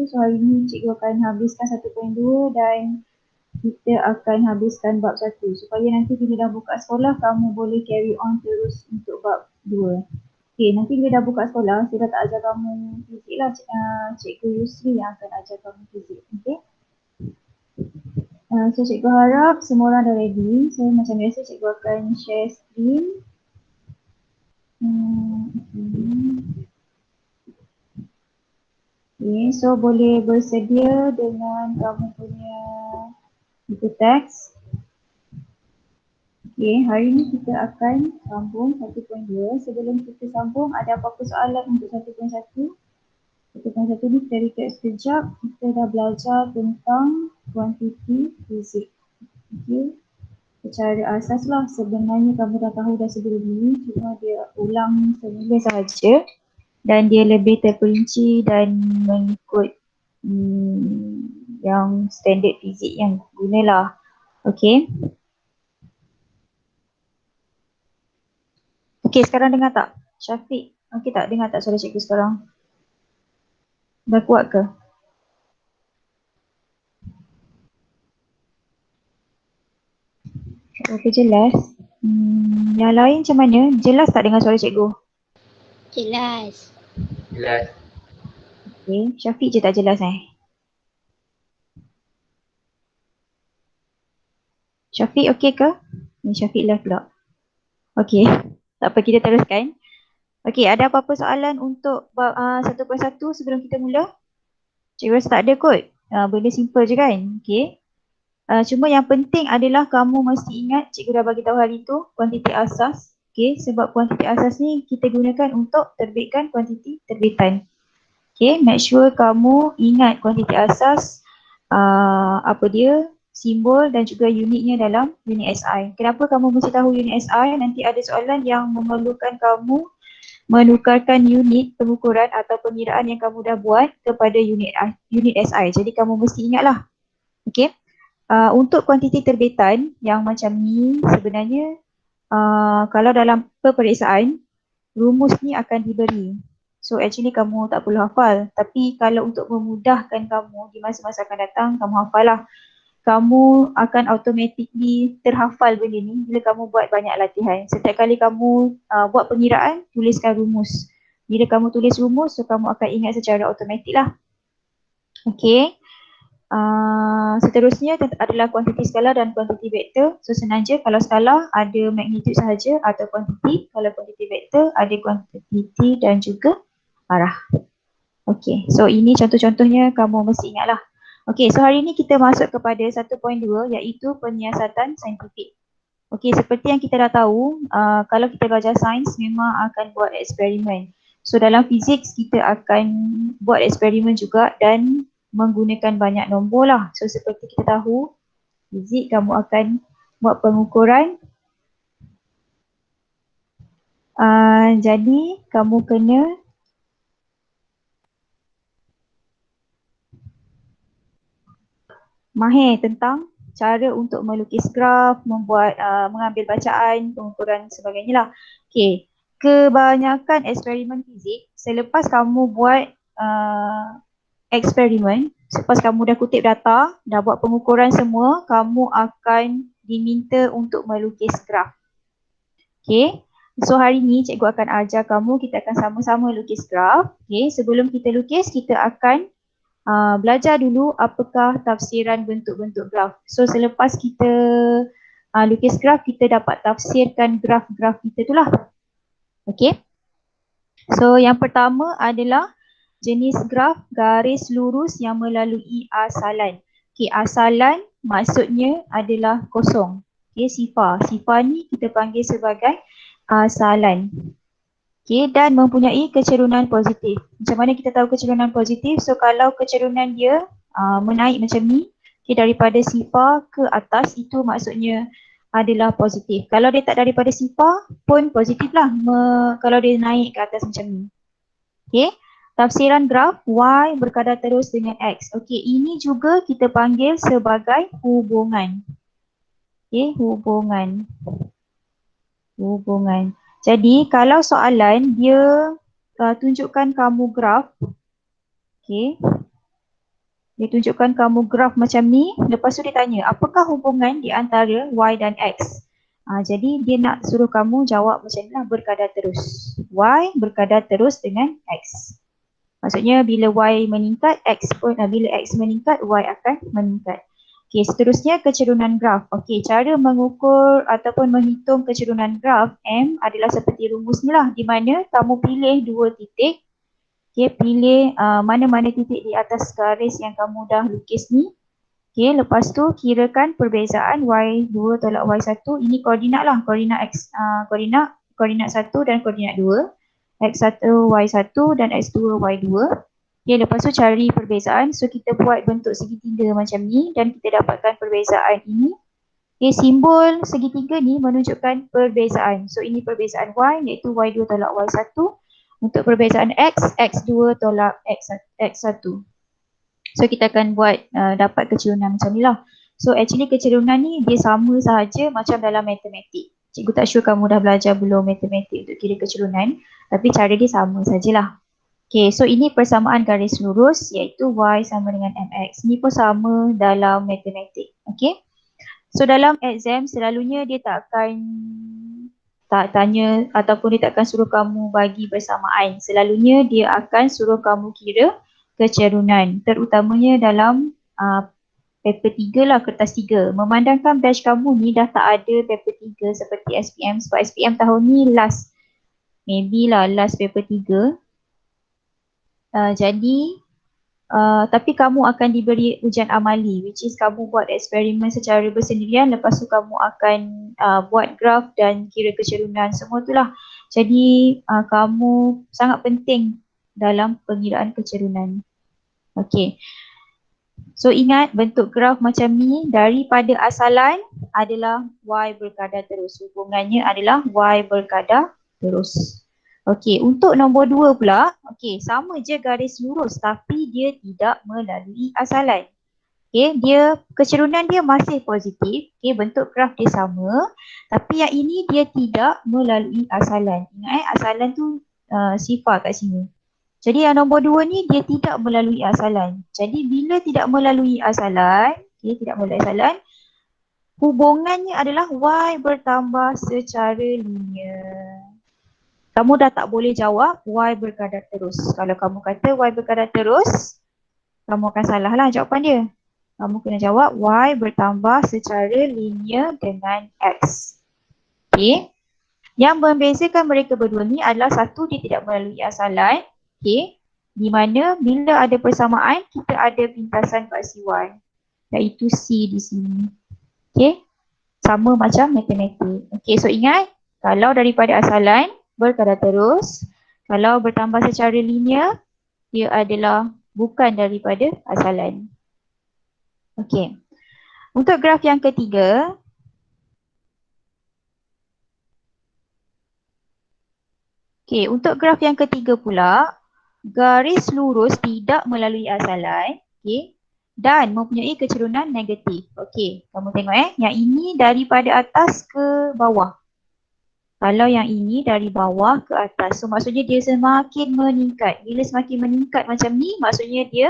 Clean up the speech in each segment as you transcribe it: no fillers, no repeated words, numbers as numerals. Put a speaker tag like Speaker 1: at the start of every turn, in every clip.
Speaker 1: So hari ni cikgu akan habiskan 1.2 dan kita akan habiskan bab 1 supaya nanti bila dah buka sekolah kamu boleh carry on terus untuk bab 2. Okay, nanti bila dah buka sekolah, saya dah tak ajar kamu fizik lah. Cikgu Yusri yang akan ajar kamu fizik. Okay. So cikgu harap semua orang dah ready. So macam biasa cikgu akan share screen. Okay, so boleh bersedia dengan kamu punya buku teks. Okay, hari ni kita akan sambung 1.2. Sebelum kita sambung, ada apa-apa soalan untuk 1.1? 1.1 ni kita recap sekejap. Kita dah belajar tentang kuantiti fizik. Okay, secara asas lah sebenarnya kamu dah tahu dah sebelum ni, cuma dia ulang semula sahaja dan dia lebih terperinci dan mengikut yang standard fizik yang gunalah. Okay. Okay, sekarang dengar tak? Syafiq, okay tak? Dengar tak suara cikgu sekarang? Dah kuat ke? Okay, jelas. Yang lain macam mana? Jelas tak dengar suara cikgu?
Speaker 2: Jelas.
Speaker 3: Jelas.
Speaker 1: Okay, Syafiq je tak jelas Syafiq okay ke? Ni Syafiq left pula. Okay, tak apa, kita teruskan. Okay, ada apa-apa soalan untuk bab 1.1 sebelum kita mula? Cikgu rasa tak ada kot. Benda simple je kan? Okay. Cuma yang penting adalah kamu mesti ingat cikgu dah bagi tahu hari tu kuantiti asas. Okay, sebab kuantiti asas ni kita gunakan untuk terbitkan kuantiti terbitan. Okay, make sure kamu ingat kuantiti asas, apa dia, simbol dan juga unitnya dalam unit SI. Kenapa kamu mesti tahu unit SI? Nanti ada soalan yang memerlukan kamu menukarkan unit pengukuran atau pengiraan yang kamu dah buat kepada unit SI. Jadi kamu mesti ingatlah. Okay. Untuk kuantiti terbitan yang macam ni sebenarnya kalau dalam peperiksaan rumus ni akan diberi. So actually kamu tak perlu hafal, tapi kalau untuk memudahkan kamu di masa-masa akan datang, kamu hafal lah. Kamu akan automatically terhafal benda ni bila kamu buat banyak latihan. Setiap kali kamu buat pengiraan, tuliskan rumus. Bila kamu tulis rumus, so kamu akan ingat secara automatik lah. Okay. Seterusnya adalah kuantiti skalar dan kuantiti vektor. So senang je, kalau skalar ada magnitude sahaja atau kuantiti. Kalau kuantiti vektor ada kuantiti dan juga arah. Okay, so ini contoh-contohnya kamu mesti ingatlah. Okay, so hari ini kita masuk kepada 1.2 iaitu penyiasatan saintifik. Okay, seperti yang kita dah tahu, kalau kita belajar sains memang akan buat eksperimen. So dalam fizik kita akan buat eksperimen juga dan menggunakan banyak nombor lah. So seperti kita tahu, fizik kamu akan buat pengukuran. Jadi kamu kena mahir tentang cara untuk melukis graf, membuat, mengambil bacaan, pengukuran sebagainya lah. Okay, kebanyakan eksperimen fizik selepas kamu buat eksperimen, selepas kamu dah kutip data, dah buat pengukuran semua, kamu akan diminta untuk melukis graf. Okay, so hari ni cikgu akan ajar kamu, kita akan sama-sama lukis graf. Okay, sebelum kita lukis, kita akan belajar dulu apakah tafsiran bentuk-bentuk graf. So selepas kita lukis graf, kita dapat tafsirkan graf-graf kita tu lah. Okay, so yang pertama adalah jenis graf garis lurus yang melalui asalan. Okay, asalan maksudnya adalah kosong. Okay, sifar. Sifar ni kita panggil sebagai asalan. Okay, dan mempunyai kecerunan positif. Macam mana kita tahu kecerunan positif? So kalau kecerunan dia menaik macam ni, okay, daripada sifar ke atas, itu maksudnya adalah positif. Kalau dia tak daripada sifar pun positif lah kalau dia naik ke atas macam ni. Okay. Tafsiran graf Y berkadar terus dengan X. Okey, ini juga kita panggil sebagai hubungan. Okey, hubungan. Hubungan. Jadi, kalau soalan dia tunjukkan kamu graf. Okey. Dia tunjukkan kamu graf macam ni. Lepas tu dia tanya, apakah hubungan di antara Y dan X? Jadi dia nak suruh kamu jawab macam ni lah, berkadar terus. Y berkadar terus dengan X. Maksudnya bila Y meningkat, X pun, bila X meningkat, Y akan meningkat. Okey, seterusnya kecerunan graf. Okey, cara mengukur ataupun menghitung kecerunan graf M adalah seperti rumus ni lah, di mana kamu pilih dua titik. Okey, pilih mana-mana titik di atas garis yang kamu dah lukis ni. Okey, lepas tu kirakan perbezaan Y2 tolak Y1. Ini koordinat lah, koordinat X, koordinat 1 dan koordinat 2. X1, Y1 dan X2, Y2. Okey, lepas tu cari perbezaan. So kita buat bentuk segitiga macam ni dan kita dapatkan perbezaan ini. Okey, simbol segitiga ni menunjukkan perbezaan. So ini perbezaan Y iaitu Y2 tolak Y1. Untuk perbezaan X, X2 tolak X1. So kita akan buat dapat kecerunan macam ni lah. So actually kecerunan ni dia sama sahaja macam dalam matematik. Cikgu tak sure kamu dah belajar belum matematik untuk kira kecerunan. Tapi cara dia sama sajalah. Okay, so ini persamaan garis lurus iaitu Y sama dengan MX. Ni pun sama dalam matematik. Okay. So dalam exam selalunya dia tak akan tanya ataupun dia tak akan suruh kamu bagi persamaan. Selalunya dia akan suruh kamu kira kecerunan, terutamanya dalam paper 3 lah, kertas 3. Memandangkan batch kamu ni dah tak ada paper 3 seperti SPM, sebab SPM tahun ni last, maybe lah last paper 3. Tapi kamu akan diberi ujian amali, which is kamu buat eksperimen secara bersendirian, lepas tu kamu akan buat graf dan kira kecerunan, semua tu lah. Jadi kamu sangat penting dalam pengiraan kecerunan. Okey. So ingat bentuk graf macam ni daripada asalan adalah Y berkadar terus. Hubungannya adalah Y berkadar terus. Okey, untuk nombor 2 pula, okey, sama je garis lurus tapi dia tidak melalui asalan. Okey, kecerunan dia masih positif. Okey, bentuk graf dia sama, tapi yang ini dia tidak melalui asalan. Ingat asalan tu sifar kat sini. Jadi yang nombor 2 ni dia tidak melalui asalan. Jadi bila tidak melalui asalan, hubungannya adalah Y bertambah secara linear. Kamu dah tak boleh jawab Y berkadar terus. Kalau kamu kata Y berkadar terus, kamu akan salah lah jawapan dia. Kamu kena jawab Y bertambah secara linear dengan X. Okay. Yang membezakan mereka berdua ni adalah satu, dia tidak melalui asalan. Okay. Di mana bila ada persamaan, kita ada pintasan paksi Y. Iaitu C di sini. Okay. Sama macam matematik. Okay, so ingat, kalau daripada asalan, berkadar terus. Kalau bertambah secara linear, dia adalah bukan daripada asalan. Okey. Untuk graf yang ketiga, untuk graf yang ketiga pula, garis lurus tidak melalui asalan, dan mempunyai kecerunan negatif. Okey, kamu tengok yang ini daripada atas ke bawah. Kalau yang ini dari bawah ke atas, so maksudnya dia semakin meningkat. Bila semakin meningkat macam ni, maksudnya dia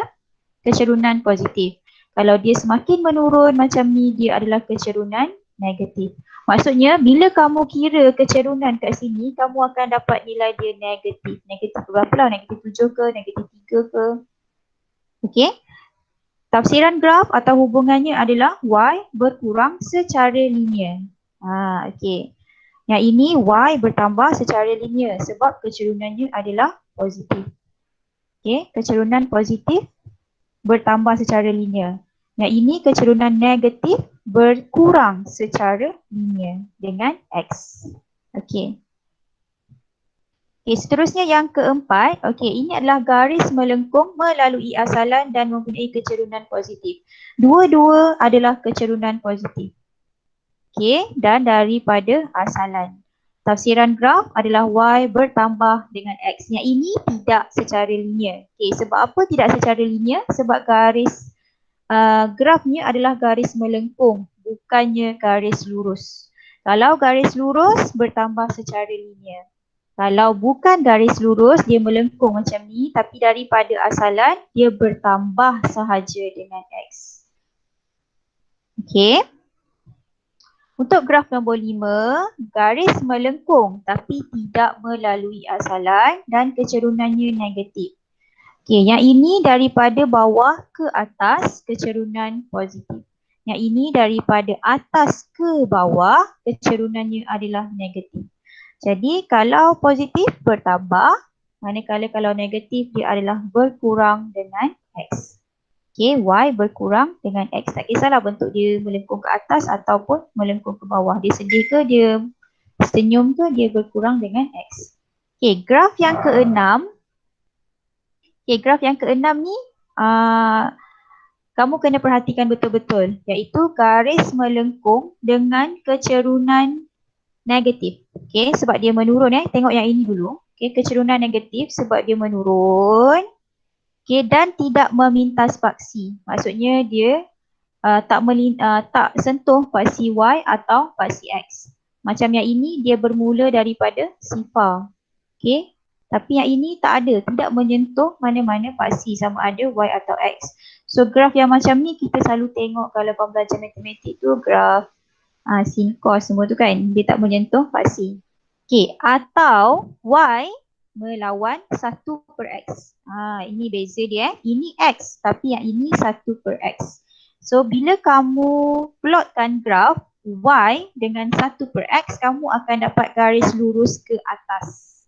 Speaker 1: kecerunan positif. Kalau dia semakin menurun macam ni, dia adalah kecerunan negatif. Maksudnya bila kamu kira kecerunan kat sini, kamu akan dapat nilai dia negatif. Negatif berapa lah? Negatif 7 ke? Negatif 3 ke? Okey. Tafsiran graf atau hubungannya adalah Y berkurang secara linear. Okey. Yang ini Y bertambah secara linear sebab kecerunannya adalah positif. Okey, kecerunan positif bertambah secara linear. Yang ini kecerunan negatif berkurang secara linear dengan X. Okey. Okey, seterusnya yang keempat. Okey, ini adalah garis melengkung melalui asalan dan mempunyai kecerunan positif. Dua-dua adalah kecerunan positif. Okey, dan daripada asalan. Tafsiran graf adalah Y bertambah dengan X. Yang ini tidak secara linear. Okey, sebab apa tidak secara linear? Sebab garis grafnya adalah garis melengkung, bukannya garis lurus. Kalau garis lurus bertambah secara linear. Kalau bukan garis lurus, dia melengkung macam ni, tapi daripada asalan, dia bertambah sahaja dengan X. Okey. Untuk graf nombor 5, garis melengkung tapi tidak melalui asalan dan kecerunannya negatif. Okey, yang ini daripada bawah ke atas, kecerunan positif. Yang ini daripada atas ke bawah, kecerunannya adalah negatif. Jadi kalau positif bertambah, manakala kalau negatif dia adalah berkurang dengan X. Okey, Y berkurang dengan X. Tak kisahlah bentuk dia melengkung ke atas ataupun melengkung ke bawah. Dia sedih ke, dia senyum ke, dia berkurang dengan X. Okey, graf yang keenam. Okey, graf yang keenam ni kamu kena perhatikan betul-betul, iaitu garis melengkung dengan kecerunan negatif. Okey, sebab dia menurun Tengok yang ini dulu. Okey, kecerunan negatif sebab dia menurun. Okey, dan tidak memintas paksi. Maksudnya dia tak sentuh paksi Y atau paksi X. Macam yang ini dia bermula daripada sifar. Okey, tapi yang ini tak ada, tidak menyentuh mana-mana paksi sama ada Y atau X. So graf yang macam ni kita selalu tengok kalau kau belajar matematik tu, graf sin cos semua tu kan, dia tak menyentuh paksi. Okey, atau Y melawan 1/X. Ini beza dia Ini X tapi yang ini 1/X. So bila kamu plotkan graf Y dengan 1/X, kamu akan dapat garis lurus ke atas.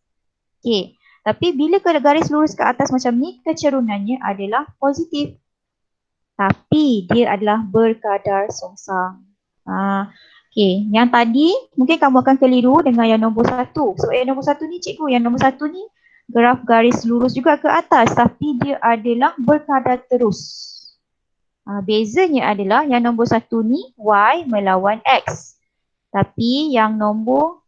Speaker 1: Okey, tapi bila garis lurus ke atas macam ni, kecerunannya adalah positif. Tapi dia adalah berkadar songsang. Okey, yang tadi mungkin kamu akan keliru dengan yang nombor 1. So yang nombor 1 ni cikgu, yang nombor 1 ni graf garis lurus juga ke atas tapi dia adalah berkadar terus. Bezanya adalah yang nombor 1 ni Y melawan X. Tapi yang nombor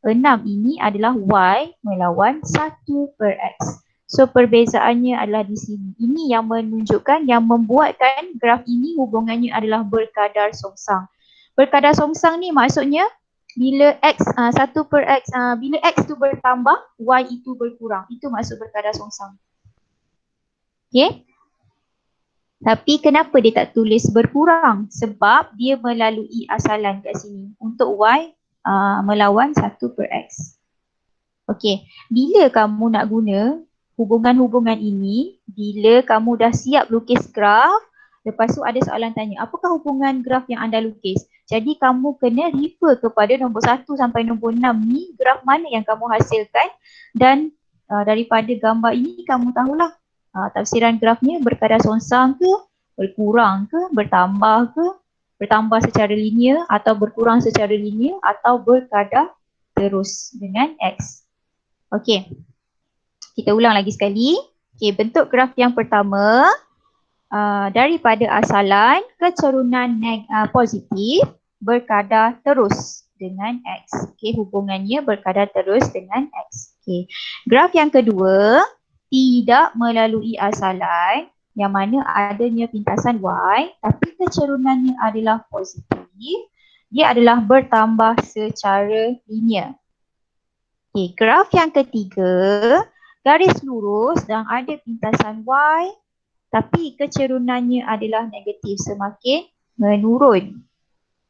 Speaker 1: 6 ini adalah Y melawan 1/X. So perbezaannya adalah di sini. Ini yang menunjukkan, yang membuatkan graf ini hubungannya adalah berkadar songsang. Berkadar songsang ni maksudnya bila X 1/X, bila X tu bertambah, Y itu berkurang. Itu maksud berkadar songsang. Okey. Tapi kenapa dia tak tulis berkurang? Sebab dia melalui asalan kat sini. Untuk Y melawan 1/X. Okey, bila kamu nak guna hubungan-hubungan ini, bila kamu dah siap lukis graf, lepas tu ada soalan tanya, apakah hubungan graf yang anda lukis? Jadi kamu kena refer kepada nombor 1 sampai nombor 6 ni, graf mana yang kamu hasilkan, dan daripada gambar ini kamu tahulah tafsiran grafnya berkadar songsang ke, berkurang ke, bertambah secara linear atau berkurang secara linear atau berkadar terus dengan X. Okey, kita ulang lagi sekali. Okey, bentuk graf yang pertama, daripada asalan kecerunan positif berkadar terus dengan X. Okey, hubungannya berkadar terus dengan X. Okey, graf yang kedua, tidak melalui asalan yang mana adanya pintasan Y tapi kecerunannya adalah positif. Dia adalah bertambah secara linear. Okey, graf yang ketiga, garis lurus dan ada pintasan Y tapi kecerunannya adalah negatif, semakin menurun.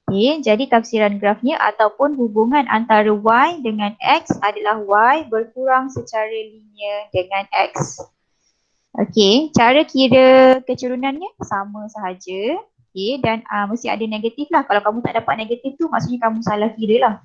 Speaker 1: Okey, jadi tafsiran grafnya ataupun hubungan antara Y dengan X adalah Y berkurang secara linear dengan X. Okey, cara kira kecerunannya sama sahaja. Okey, dan mesti ada negatif lah. Kalau kamu tak dapat negatif tu maksudnya kamu salah kira lah.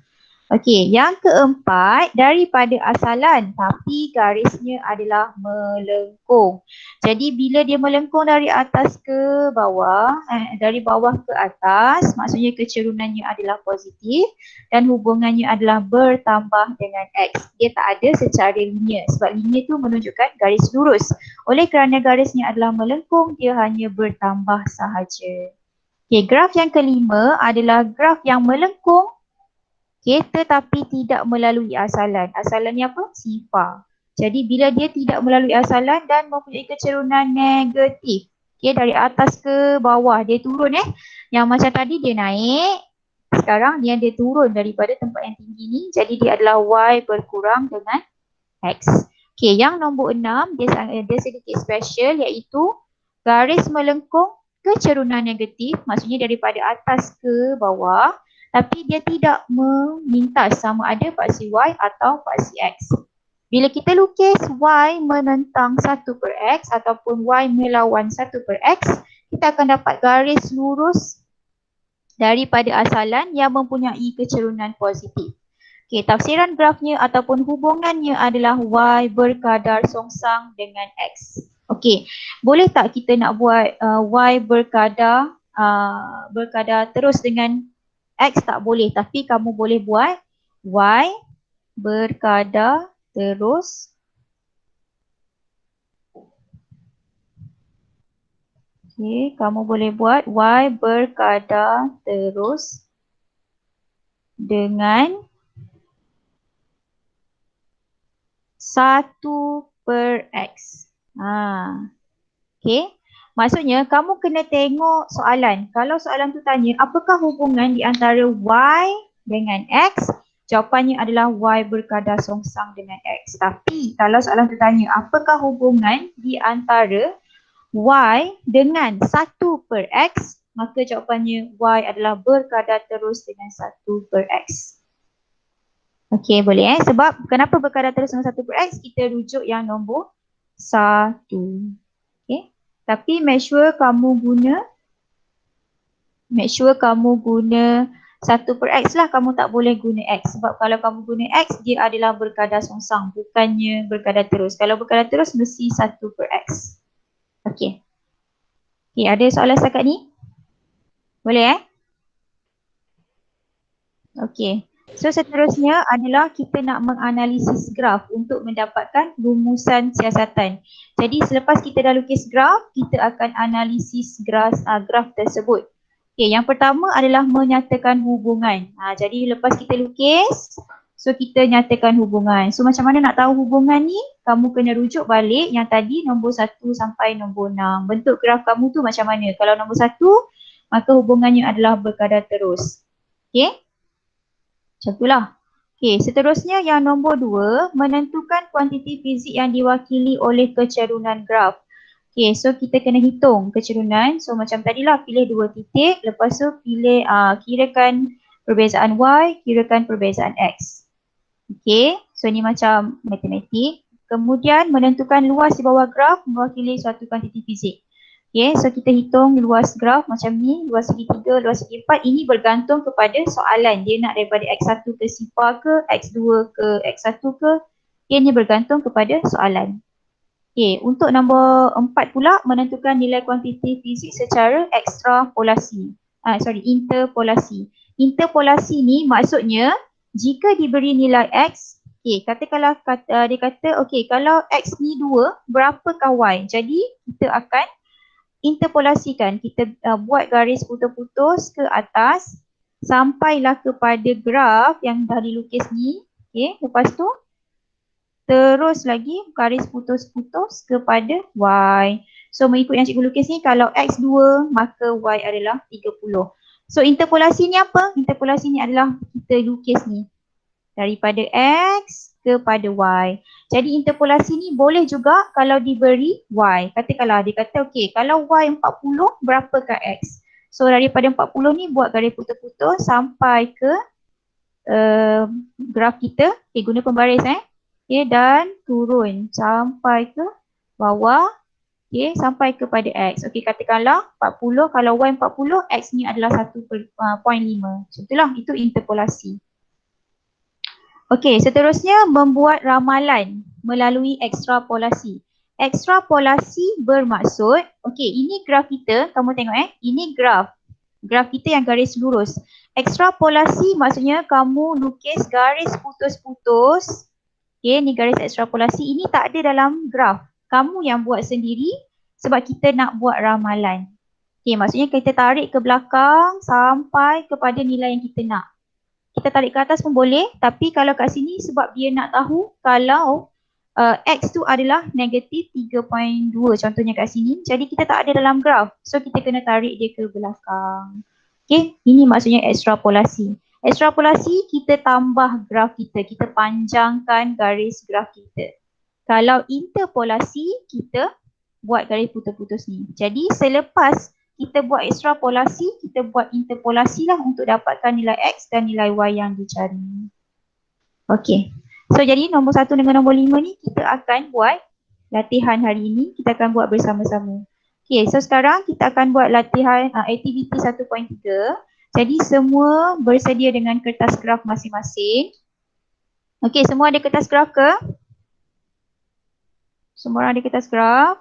Speaker 1: Okey, yang keempat, daripada asalan tapi garisnya adalah melengkung. Jadi bila dia melengkung dari atas ke bawah, dari bawah ke atas, maksudnya kecerunannya adalah positif dan hubungannya adalah bertambah dengan X. Dia tak ada secara linear sebab linear tu menunjukkan garis lurus. Oleh kerana garisnya adalah melengkung, dia hanya bertambah sahaja. Okey, graf yang kelima adalah graf yang melengkung tetapi tidak melalui asalan. Asalannya apa? Sifar. Jadi bila dia tidak melalui asalan dan mempunyai kecerunan negatif, dari atas ke bawah dia turun Yang macam tadi dia naik, Sekarang yang dia turun daripada tempat yang tinggi ni, jadi dia adalah Y berkurang dengan X. Okey, yang nombor 6 dia sedikit special iaitu garis melengkung kecerunan negatif, maksudnya daripada atas ke bawah, tapi dia tidak memintas sama ada paksi Y atau paksi X. Bila kita lukis Y menentang 1 per X ataupun Y melawan 1 per X, kita akan dapat garis lurus daripada asalan yang mempunyai kecerunan positif. Okey, tafsiran grafnya ataupun hubungannya adalah Y berkadar songsang dengan X. Okey, boleh tak kita nak buat Y berkadar terus dengan X? Tak boleh, tapi kamu boleh buat Y berkadar terus kamu boleh buat Y berkadar terus dengan 1 per X. Okay. Maksudnya kamu kena tengok soalan. Kalau soalan tu tanya apakah hubungan di antara Y dengan X, jawapannya adalah Y berkadar songsang dengan X. Tapi kalau soalan tu tanya apakah hubungan di antara Y dengan 1 per X, maka jawapannya Y adalah berkadar terus dengan 1 per X. Okey, boleh sebab kenapa berkadar terus dengan 1 per X? Kita rujuk yang nombor 1. Okey. Tapi make sure kamu guna 1 per X lah, kamu tak boleh guna X. Sebab kalau kamu guna X, dia adalah berkadar songsang, bukannya berkadar terus. Kalau berkadar terus, mesti 1 per X. Okey. Okey, ada soalan setakat ni? Boleh Okey. So seterusnya adalah kita nak menganalisis graf untuk mendapatkan rumusan siasatan. Jadi selepas kita dah lukis graf, kita akan analisis graf tersebut. Okey, yang pertama adalah menyatakan hubungan. Jadi lepas kita lukis, so kita nyatakan hubungan. So macam mana nak tahu hubungan ni? Kamu kena rujuk balik yang tadi nombor 1 sampai nombor 6. Bentuk graf kamu tu macam mana? Kalau nombor 1, maka hubungannya adalah berkadar terus. Okey? Macam itulah. Okey, seterusnya yang nombor 2, menentukan kuantiti fizik yang diwakili oleh kecerunan graf. Okey, so kita kena hitung kecerunan. So macam tadilah, pilih 2 titik, lepas tu pilih kirakan perbezaan Y, kirakan perbezaan X. Okey, so ni macam matematik. Kemudian menentukan luas di bawah graf mewakili suatu kuantiti fizik. Okay, so kita hitung luas graf macam ni, luas segi 3, luas segi 4. Ini bergantung kepada soalan. Dia nak daripada X1 ke sifar ke, X2 ke X1 ke. Okay, ini bergantung kepada soalan. Okay, untuk nombor 4 pula, menentukan nilai kuantiti fizik secara interpolasi. Interpolasi ni maksudnya, jika diberi nilai X, okay, katakanlah dia kata, okay, kalau X ni 2, berapakah Y? Jadi, kita akan interpolasikan, kita buat garis putus-putus ke atas sampailah kepada graf yang dah dilukis ni. Okay, lepas tu terus lagi garis putus-putus kepada Y. So mengikut yang cikgu lukis ni, kalau X 2 maka Y adalah 30. So interpolasi ni apa? Interpolasi ni adalah kita lukis ni daripada X kepada Y. Jadi interpolasi ni boleh juga kalau diberi Y. Katakanlah dia kata okey, kalau Y 40 berapakah X? So daripada 40 ni buat garis putus-putus sampai ke graf kita. Okay, guna pembaris Okay, dan turun sampai ke bawah. Okay, sampai kepada X. Okay, katakanlah 40, kalau Y 40, X ni adalah 1.5. Macam itulah, itu interpolasi. Okey, seterusnya membuat ramalan melalui ekstrapolasi. Ekstrapolasi bermaksud, okey, ini graf kita, kamu tengok ini graf. Graf kita yang garis lurus. Ekstrapolasi maksudnya kamu lukis garis putus-putus. Okey, ni garis ekstrapolasi, ini tak ada dalam graf. Kamu yang buat sendiri sebab kita nak buat ramalan. Okey, maksudnya kita tarik ke belakang sampai kepada nilai yang kita nak. Kita tarik ke atas pun boleh, tapi kalau kat sini sebab dia nak tahu kalau X tu adalah negatif 3.2 contohnya kat sini. Jadi kita tak ada dalam graf. So kita kena tarik dia ke belakang. Okay, ini maksudnya ekstrapolasi. Ekstrapolasi, kita tambah graf kita, kita panjangkan garis graf kita. Kalau interpolasi, kita buat garis putus-putus ni. Jadi selepas kita buat ekstrapolasi, kita buat interpolasi lah untuk dapatkan nilai X dan nilai Y yang dicari. Okey. So jadi nombor 1 dengan nombor 5 ni kita akan buat latihan hari ini, kita akan buat bersama-sama. Okey, so sekarang kita akan buat latihan aktiviti 1.3. Jadi semua bersedia dengan kertas graf masing-masing. Okey, semua ada kertas graf ke? Semua orang ada kertas graf?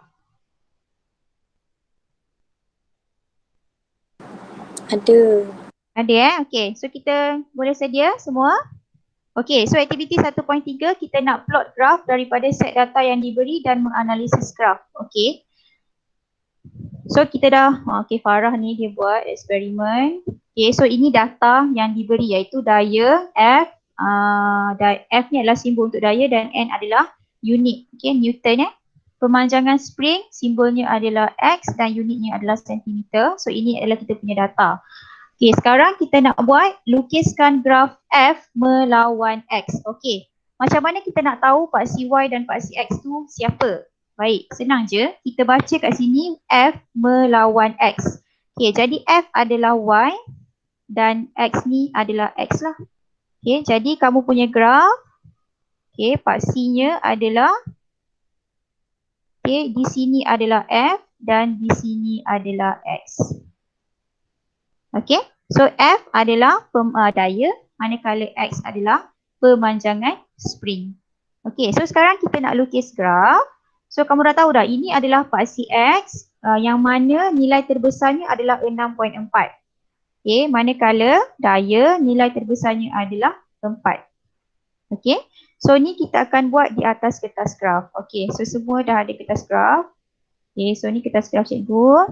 Speaker 2: Ada.
Speaker 1: Ada Okey, so kita boleh sedia semua? Okey, so aktiviti 1.3 kita nak plot graf daripada set data yang diberi dan menganalisis graf. Okey. So kita dah, okey, Farah ni dia buat eksperimen. Okey, so ini data yang diberi iaitu daya F. F ni adalah simbol untuk daya dan N adalah unit. Okey, Newton Pemanjangan spring simbolnya adalah X dan unitnya adalah sentimeter. So ini adalah kita punya data. Okey, sekarang kita nak buat lukiskan graf F melawan X. Okey, macam mana kita nak tahu paksi Y dan paksi X tu siapa? Baik, senang je. Kita baca kat sini F melawan X. Okey, jadi F adalah Y dan X ni adalah X lah. Okey, jadi kamu punya graf, okey, paksinya adalah, okey, di sini adalah F dan di sini adalah X. Okey, so F adalah daya, manakala X adalah pemanjangan spring. Okey, so sekarang kita nak lukis graf. So kamu dah tahu dah, ini adalah paksi X yang mana nilai terbesarnya adalah 6.4. Okey, manakala daya nilai terbesarnya adalah 4. Okey, so ni kita akan buat di atas kertas graf. Okey, so semua dah ada kertas graf. Okey, so ni kertas graf cikgu.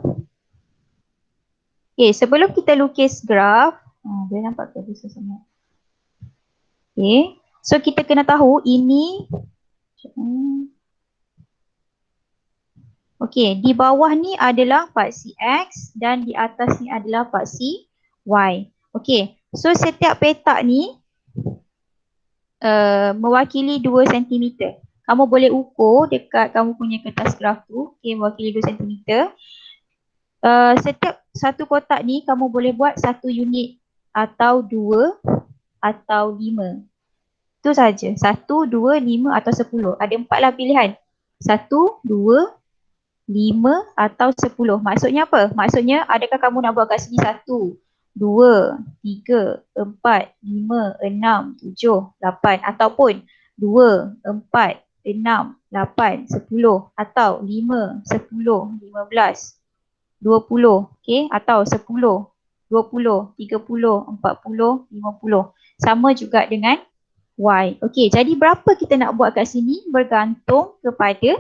Speaker 1: Okay, sebelum kita lukis graf, boleh nampak ke besar sangat? Okay, so kita kena tahu ini, okay, di bawah ni adalah paksi X dan di atas ni adalah paksi Y. Okay, so setiap petak ni mewakili 2 cm. Kamu boleh ukur dekat kamu punya kertas graf tu, okay, mewakili 2 cm. Setiap satu kotak ni kamu boleh buat 1 unit atau 2 atau 5. Itu saja. 1, 2, 5 atau 10. Ada 4 lah pilihan. 1, 2, 5 atau 10. Maksudnya apa? Maksudnya adakah kamu nak buat kat sini 1, 2, 3, 4, 5, 6, 7, 8 ataupun 2, 4, 6, 8, 10 atau 5, 10, 15, 20, okay, atau 10, 20, 30, 40, 50. Sama juga dengan Y. Okey, jadi berapa kita nak buat kat sini bergantung kepada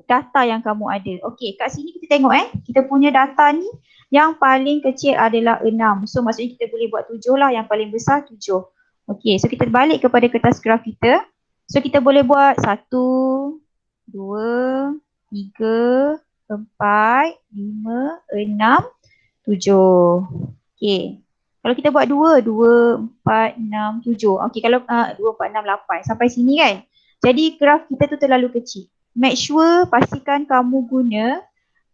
Speaker 1: data yang kamu ada. Okey, kat sini kita tengok kita punya data ni yang paling kecil adalah 6. So maksudnya kita boleh buat 7 lah, yang paling besar 7. Okey, so kita balik kepada kertas graf kita. So kita boleh buat 1, 2, 3, 4, 5, 6, 7. Okey. Kalau kita buat 2, 4, 6, 7. Okey, kalau 2, 4, 6, 8. Sampai sini kan? Jadi graf kita tu terlalu kecil. Make sure pastikan kamu guna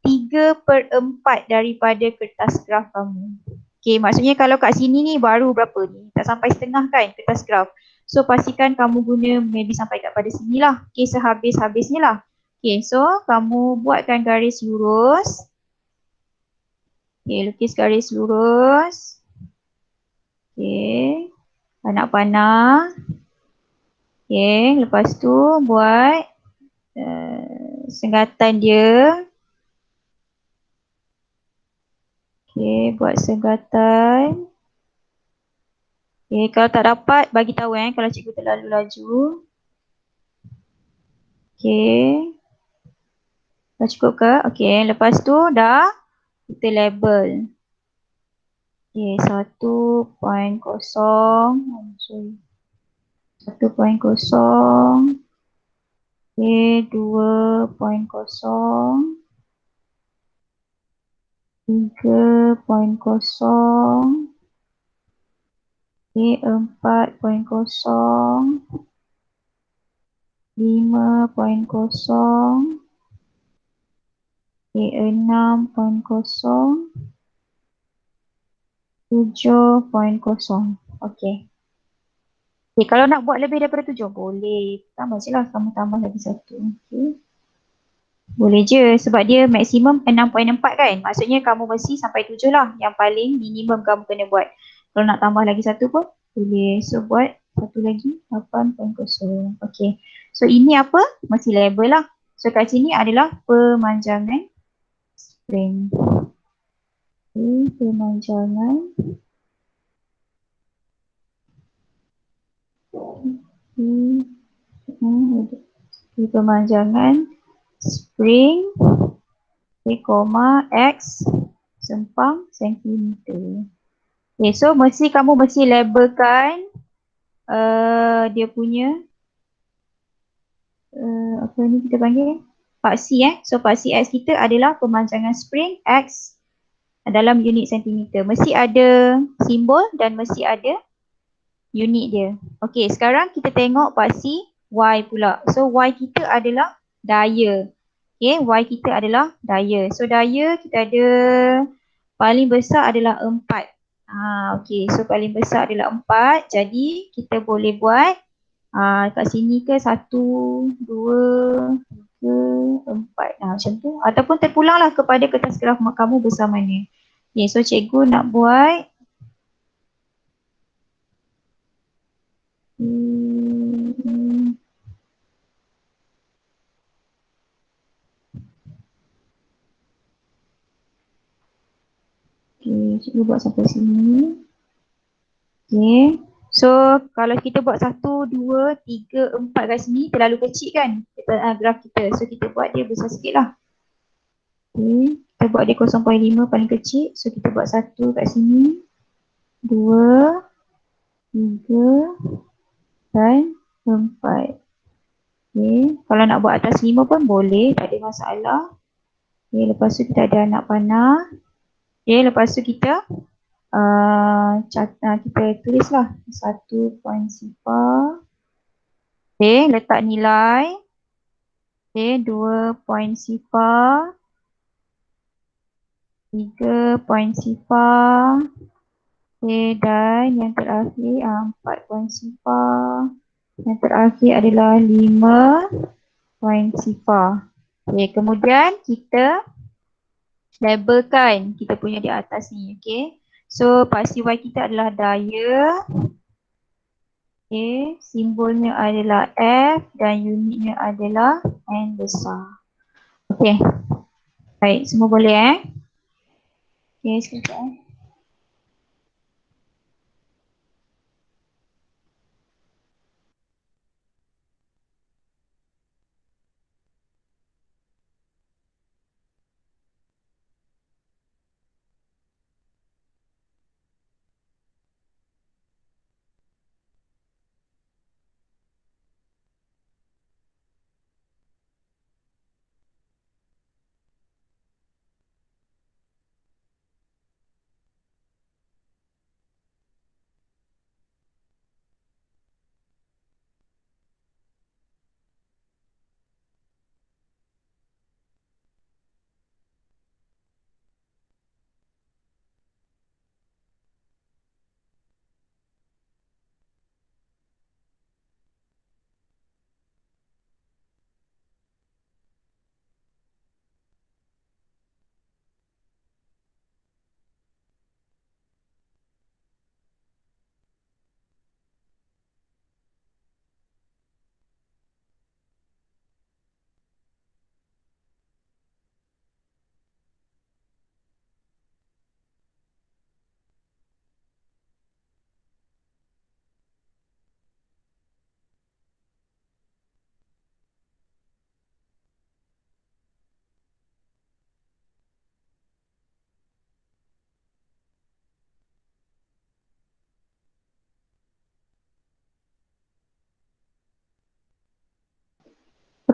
Speaker 1: 3/4 daripada kertas graf kamu. Okey, maksudnya kalau kat sini ni baru berapa ni? Tak sampai setengah kan kertas graf. So pastikan kamu guna maybe sampai kat pada sini lah. Okey, sehabis-habisnya lah. Okey, so kamu buatkan garis lurus. Okey, lukis garis lurus. Okey, panah-panah. Okey, lepas tu buat senggatan dia. Okey, buat senggatan. Okey, kalau tak dapat bagi tahu kalau cikgu terlalu laju. Okey. Dah cukup ke? Okey, lepas tu dah kita label. Okey, 1.0. 1.0. Okey, 2.0. 3.0. Okay, 4.0. 5.0. Okay, 6.0. 7.0. Okay. Okay, kalau nak buat lebih daripada 7, boleh. Tambah je lah, kamu tambah lagi satu. Okay. Boleh je sebab dia maksimum 6.4 kan. Maksudnya kamu mesti sampai 7 lah. Yang paling minimum kamu kena buat. Kalau nak tambah lagi satu pun boleh. So buat satu lagi 8.0. Okay. So ini apa? Mesti label lah. So kat sini adalah pemanjangan spring. Okay, pemanjangan. Pemanjangan spring. Okay, koma X sempang sentimeter. Okay, so kamu mesti labelkan dia punya apa ni kita panggil paksi So paksi X kita adalah pemanjangan spring X dalam unit sentimeter. Mesti ada simbol dan mesti ada unit dia. Okay, sekarang kita tengok paksi Y pula. So Y kita adalah daya. Okay, Y kita adalah daya. So daya kita ada paling besar adalah 4. Okay, so paling besar adalah 4. Jadi kita boleh buat kat sini ke 1, 2, 3, 4. Macam tu. Ataupun terpulanglah kepada kertas graf kamu besar mana. Okay, so cikgu nak buat okay, cikgu buat sampai sini. Okay. So kalau kita buat 1, 2, 3, 4 kat sini terlalu kecil kan graf kita. So kita buat dia besar sikit lah. Okay. Kita buat dia 0.5 paling kecil. So kita buat 1 kat sini. 2, 3 dan 4. Okay. Kalau nak buat atas 5 pun boleh. Tak ada masalah. Okay. Lepas tu kita ada anak panah. Okay. Lepas tu kita kita tulislah 1 point sifar. Okay, letak nilai. Okay, 2 point sifar. 3 point sifar. Okay, dan yang terakhir 4 point sifar. Yang terakhir adalah 5 point sifar. Okay, kemudian kita labelkan kita punya di atas ni. Okay, so paksi Y kita adalah daya. Okay, simbolnya adalah F dan unitnya adalah N besar. Okay, baik, semua boleh Okay, sekejap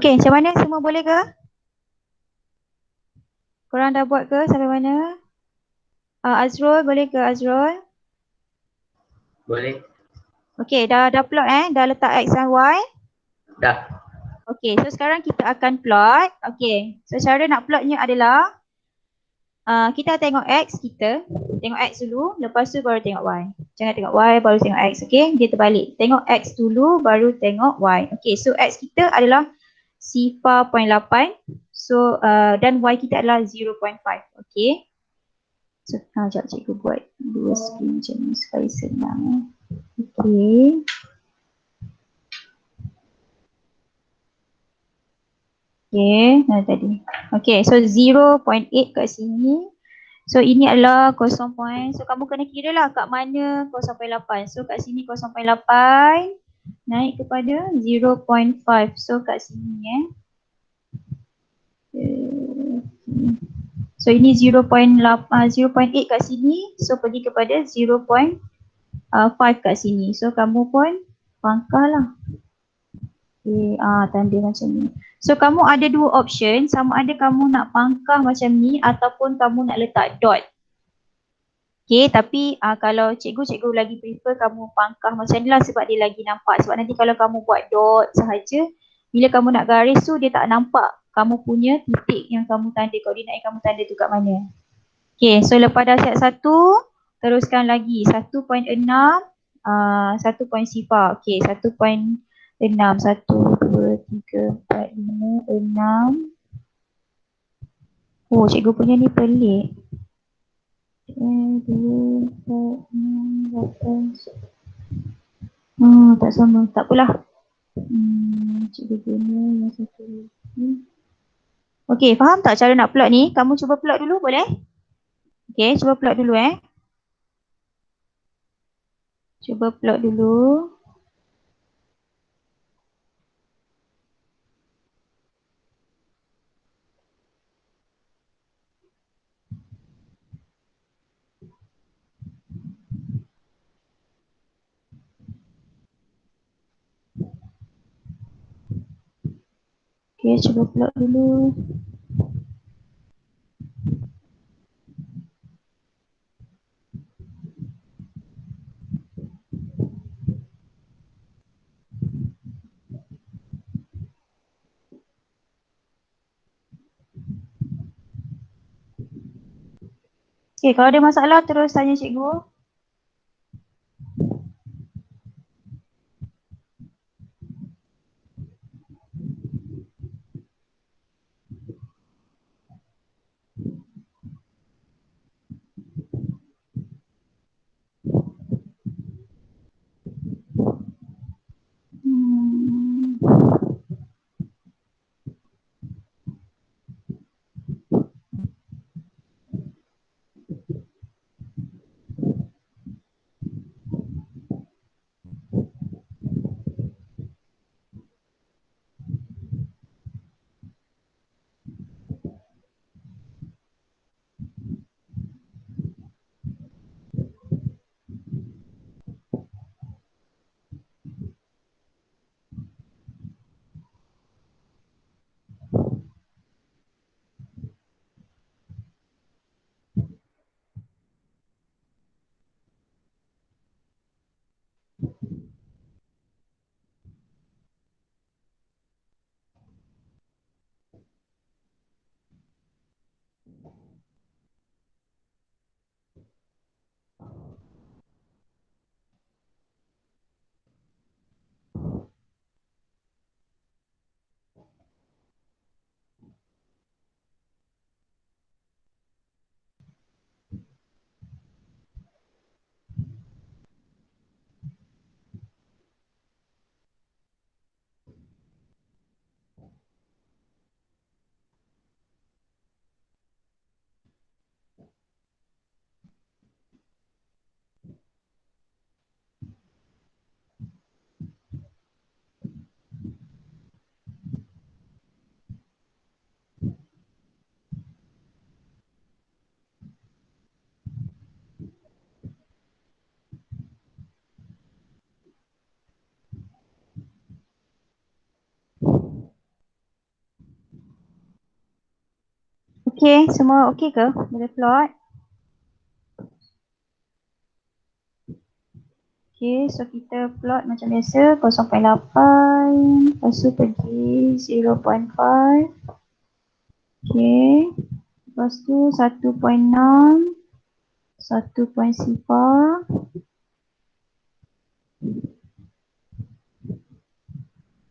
Speaker 1: Okay, macam mana? Semua boleh ke? Korang dah buat ke sampai mana? Azrul, boleh ke Azrul?
Speaker 3: Boleh.
Speaker 1: Okey, dah plot dah letak X dan Y.
Speaker 3: Dah.
Speaker 1: Okey, so sekarang kita akan plot. Okey, so cara nak plotnya adalah kita tengok X kita. Tengok X dulu, lepas tu baru tengok Y. Jangan tengok Y baru tengok X, okey? Dia terbalik. Tengok X dulu baru tengok Y. Okey, so X kita adalah sifar 0.8. So, dan Y kita adalah 0.5. Okey. So, sekejap cikgu buat dua screen macam ni supaya senang. Okey. Okay, tadi. Okay, so 0.8 kat sini. So ini adalah 0. So kamu kena kira lah kat mana 0.8. So kat sini 0.8 naik kepada 0.5. So kat sini So ini 0.8 kat sini. So pergi kepada 0.5 kat sini. So kamu pun pangkal lah. Okay, tanda macam ni. So kamu ada dua option, sama ada kamu nak pangkah macam ni ataupun kamu nak letak dot. Okay, tapi kalau cikgu lagi prefer kamu pangkah macam ni lah sebab dia lagi nampak. Sebab nanti kalau kamu buat dot sahaja, bila kamu nak garis tu dia tak nampak kamu punya titik yang kamu tanda, koordinat yang kamu tanda tu kat mana. Okay, so lepas dah set 1, teruskan lagi 1.6, 1 point sifar. Okay, 1.6, 1, 2, 3, 4, 5, 6. Oh, cikgu punya ni pelik. 2, 4, 6, 8. Tak sama. Tak apalah. Cikgu punya yang satu lagi. Okay, faham tak cara nak plot ni? Kamu cuba plot dulu boleh? Okay, cuba plot dulu Cuba plot dulu. Okay, cuba plot dulu. Okay, kalau ada masalah terus tanya cikgu. Okay, semua okay ke? Boleh plot? Okay, so kita plot macam biasa 0.8, lepas tu pergi 0.5. Okay, lepas tu 1.6, 1.0.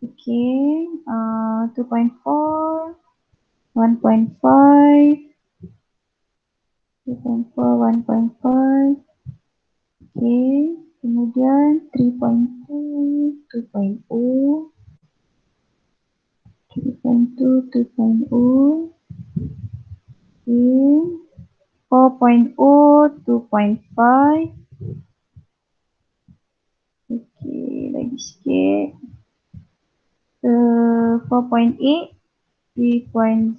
Speaker 1: Okay, 2.4, 1.5, 2.4, 1.5. Okay, kemudian 3.2, 2.0, 3.2, 2.0. Okay, 4.0, 2.5. Okay, lagi sikit. 4.8, 3.0.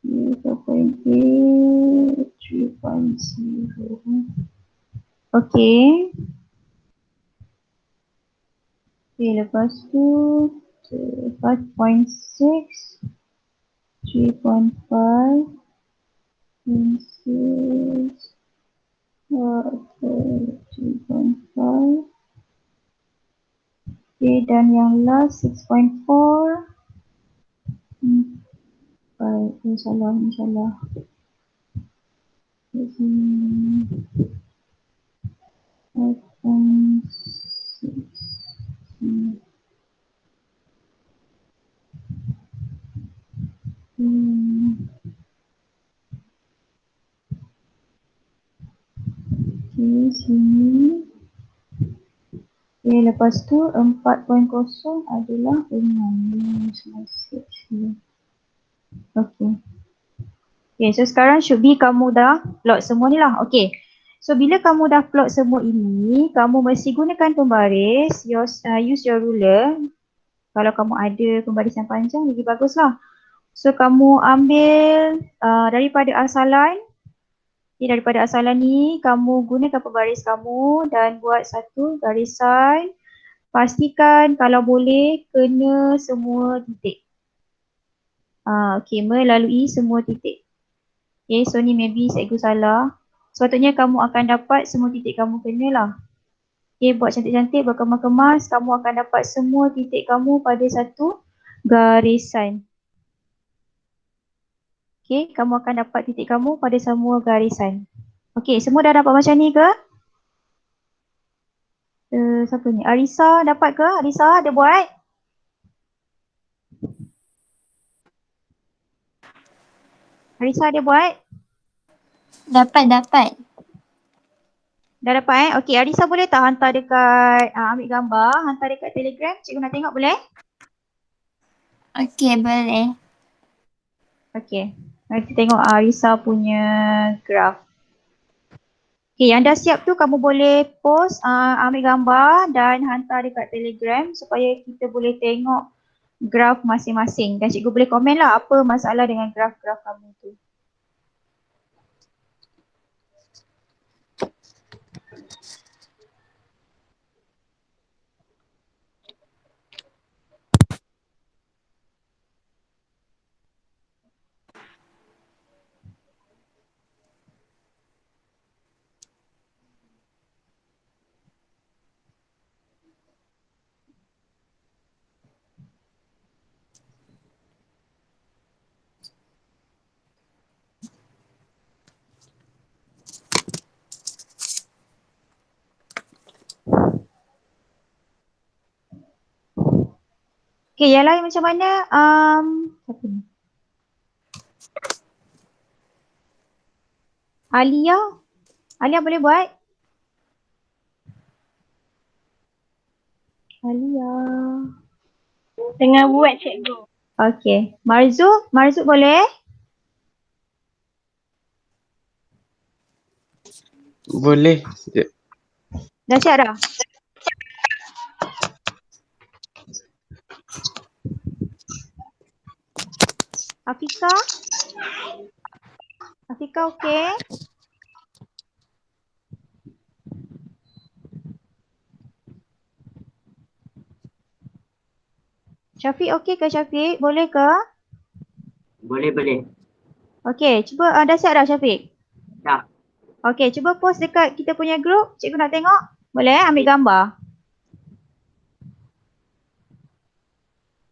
Speaker 1: 4.8, 3.0. Okay. Okay, lepas tu 5.6, 3.5, 6, 3.5. Okay, dan yang last 6.4. Baik, insyaAllah. 5.6. Okay, sini. Okay, lepas tu 4.0 adalah dengan okay. Okay, so sekarang should be kamu dah plot semua ni lah. Okay, so bila kamu dah plot semua ini, kamu mesti gunakan pembaris, use your ruler. Kalau kamu ada pembaris yang panjang, lagi bagus lah. So kamu ambil daripada asalan. Okay, daripada asalan ni, kamu gunakan pembaris kamu dan buat satu garisan. Pastikan kalau boleh kena semua titik. Okay, melalui semua titik. Okay, so ni maybe cikgu salah. Sepatutnya kamu akan dapat semua titik kamu kena lah. Okay, buat cantik-cantik, berkemas-kemas. Kamu akan dapat semua titik kamu pada satu garisan. Okay, kamu akan dapat titik kamu pada semua garisan. Okay, semua dah dapat macam ni ke? Siapa ni? Arisa dapat ke? Arisa ada buat? Arisa ada buat?
Speaker 2: Dapat.
Speaker 1: Dah dapat Okey, Arisa boleh tak hantar dekat, ambil gambar, hantar dekat Telegram. Cikgu nak tengok boleh?
Speaker 2: Okey, boleh.
Speaker 1: Okey, nanti tengok Arisa punya graf. Okey, yang dah siap tu kamu boleh post, ambil gambar dan hantar dekat Telegram supaya kita boleh tengok graf masing-masing. Dan cikgu boleh komen lah apa masalah dengan graf-graf kamu tu. Okey, yang lain macam mana? Siapa ni? Alia boleh buat? Alia.
Speaker 2: Tengah buat cikgu.
Speaker 1: Okey, Marzuk boleh?
Speaker 4: Boleh. Sekejap.
Speaker 1: Dah siap dah? Afika okey? Syafiq okey ke Syafiq? Boleh ke?
Speaker 3: Boleh.
Speaker 1: Okey, cuba dah siap dah Syafiq?
Speaker 3: Dah.
Speaker 1: Okay, cuba post dekat kita punya group. Cikgu nak tengok. Boleh ambil gambar?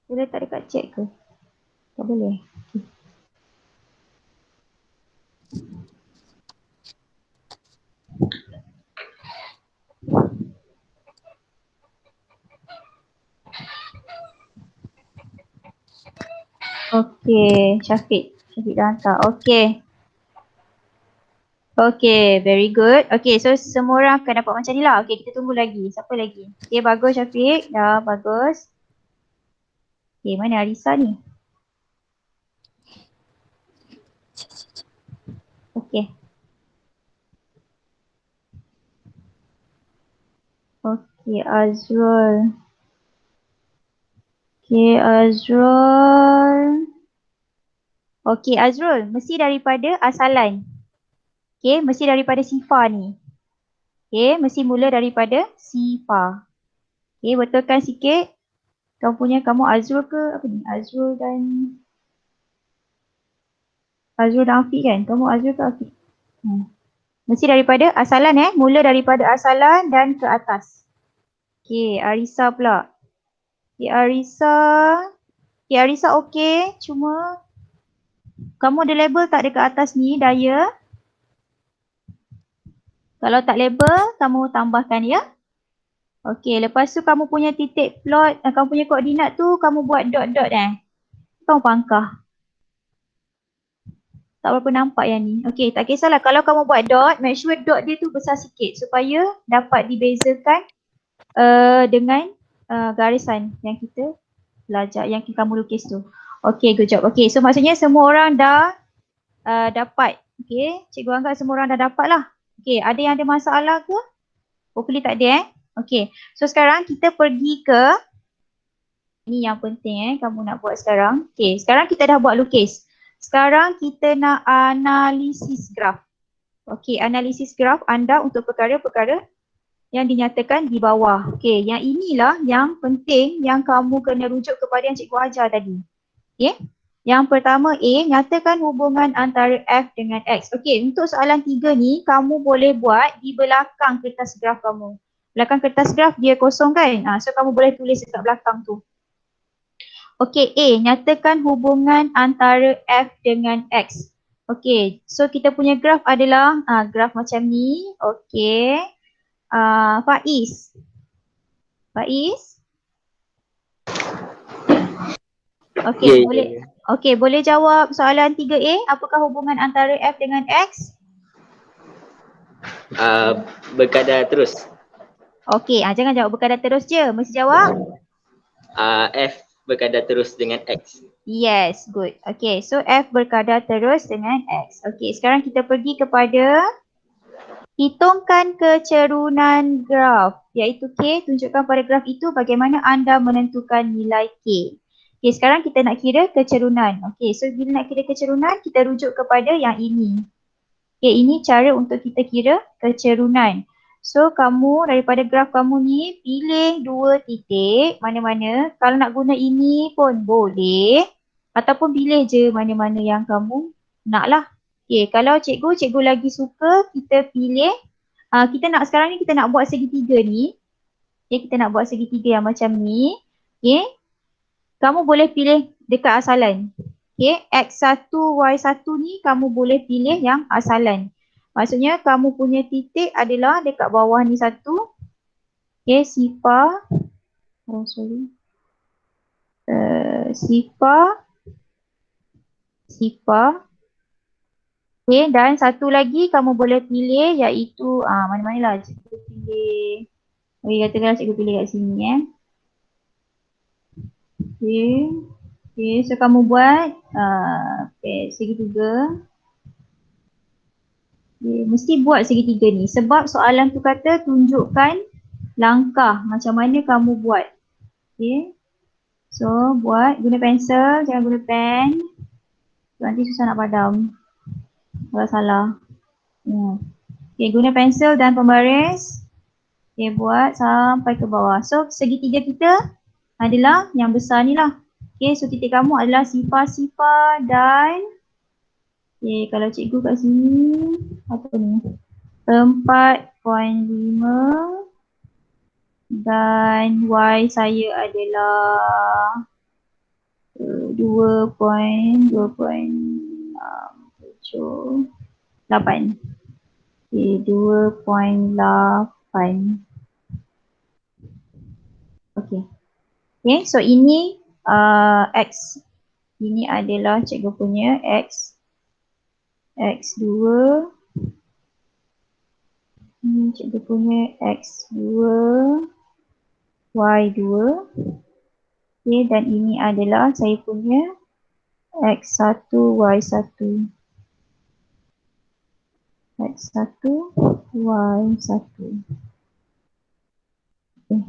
Speaker 1: Boleh tak dekat chat ke? Tak boleh. Okay, Syafiq. Syafiq dah hantar. Okay. Okay, very good. Okay, so semua orang akan dapat macam ni lah. Okay, kita tunggu lagi. Siapa lagi? Okay, bagus Syafiq. Dah, bagus. Okay, mana Arisa ni? Okay. Okay, Azrul. Okay, Azrul. Okay, Azrul. Mesti daripada asalan. Okay, mesti daripada Sifa ni. Okay, mesti mula daripada Sifa. Okay, betulkan sikit. Kamu Azrul ke apa ni? Azrul dan Afiq kan? Kamu Azrul ke Afiq? Mesti daripada asalan mula daripada asalan dan ke atas. Okay, Arisa pula. Okay, Arisa. Okay, Arisa okay. Cuma kamu ada label tak dekat atas ni, Daya? Kalau tak label, kamu tambahkan ya. Okay, lepas tu kamu punya titik plot, kamu punya koordinat tu kamu buat dot-dot Kamu pangkah. Tak berapa nampak yang ni. Okay, tak kisahlah. Kalau kamu buat dot, make sure dot dia tu besar sikit supaya dapat dibezakan dengan garisan yang kita belajar, yang kamu lukis tu. Okay, good job. Okay, so maksudnya semua orang dah dapat. Okay, cikgu anggap semua orang dah dapat lah. Okay, ada yang ada masalah ke? Hopefully tak ada Okay, so sekarang kita pergi ke, ini yang penting kamu nak buat sekarang. Okay, sekarang kita dah buat lukis. Sekarang kita nak analisis graf. Okay, analisis graf anda untuk perkara-perkara yang dinyatakan di bawah. Okay, yang inilah yang penting yang kamu kena rujuk kepada yang cikgu ajar tadi. Okay, yang pertama A, nyatakan hubungan antara F dengan X. Okay, untuk soalan 3 ni kamu boleh buat di belakang kertas graf kamu. Belakang kertas graf dia kosong kan? So kamu boleh tulis dekat belakang tu. Okay, A, nyatakan hubungan antara F dengan X. Okay, so kita punya graf adalah graf macam ni. Okay, Faiz. Okay, boleh. Okay, boleh jawab soalan 3A. Apakah hubungan antara F dengan X?
Speaker 3: Berkadar terus.
Speaker 1: Okay, jangan jawab berkadar terus je. Mesti jawab.
Speaker 3: F berkadar terus dengan X.
Speaker 1: Yes, good. Okay, so F berkadar terus dengan X. Okay, sekarang kita pergi kepada hitungkan kecerunan graf. Iaitu K, tunjukkan pada graf itu bagaimana anda menentukan nilai K. Okay, sekarang kita nak kira kecerunan. Okay, so bila nak kira kecerunan, kita rujuk kepada yang ini. Okay, ini cara untuk kita kira kecerunan. So, kamu daripada graf kamu ni, pilih 2 titik mana-mana. Kalau nak guna ini pun boleh. Ataupun pilih je mana-mana yang kamu nak lah. Okay, kalau cikgu lagi suka, kita pilih. Kita nak sekarang ni, kita nak buat segitiga ni. Okay, kita nak buat segitiga yang macam ni. Okay, kamu boleh pilih dekat asalan. Okay, X1, Y1 ni kamu boleh pilih yang asalan. Maksudnya kamu punya titik adalah dekat bawah ni satu. Okay, Sifa. Sifa. Okay, dan satu lagi kamu boleh pilih iaitu mana-mana lah. Cikgu pilih. Okay, katakanlah cikgu pilih kat sini Okay, so kamu buat segitiga. Okay, mesti buat segitiga ni sebab soalan tu kata tunjukkan langkah macam mana kamu buat. Okay, so buat guna pensel, jangan guna pen. Nanti susah nak padam kalau salah. Okay, guna pensel dan pembaris. Okay, buat sampai ke bawah. So segitiga kita adalah yang besar ni lah. Okay, so titik kamu adalah Sifa dan okay, kalau cikgu kat sini apa ni? 4.5 dan Y saya adalah 2.78. Okay, 2.8. Okay. Okay, so ini X. Ini adalah cikgu punya X. X2. Ini cikgu punya X2. Y2. Okay, dan ini adalah saya punya X1, Y1. X1, Y1. Okay.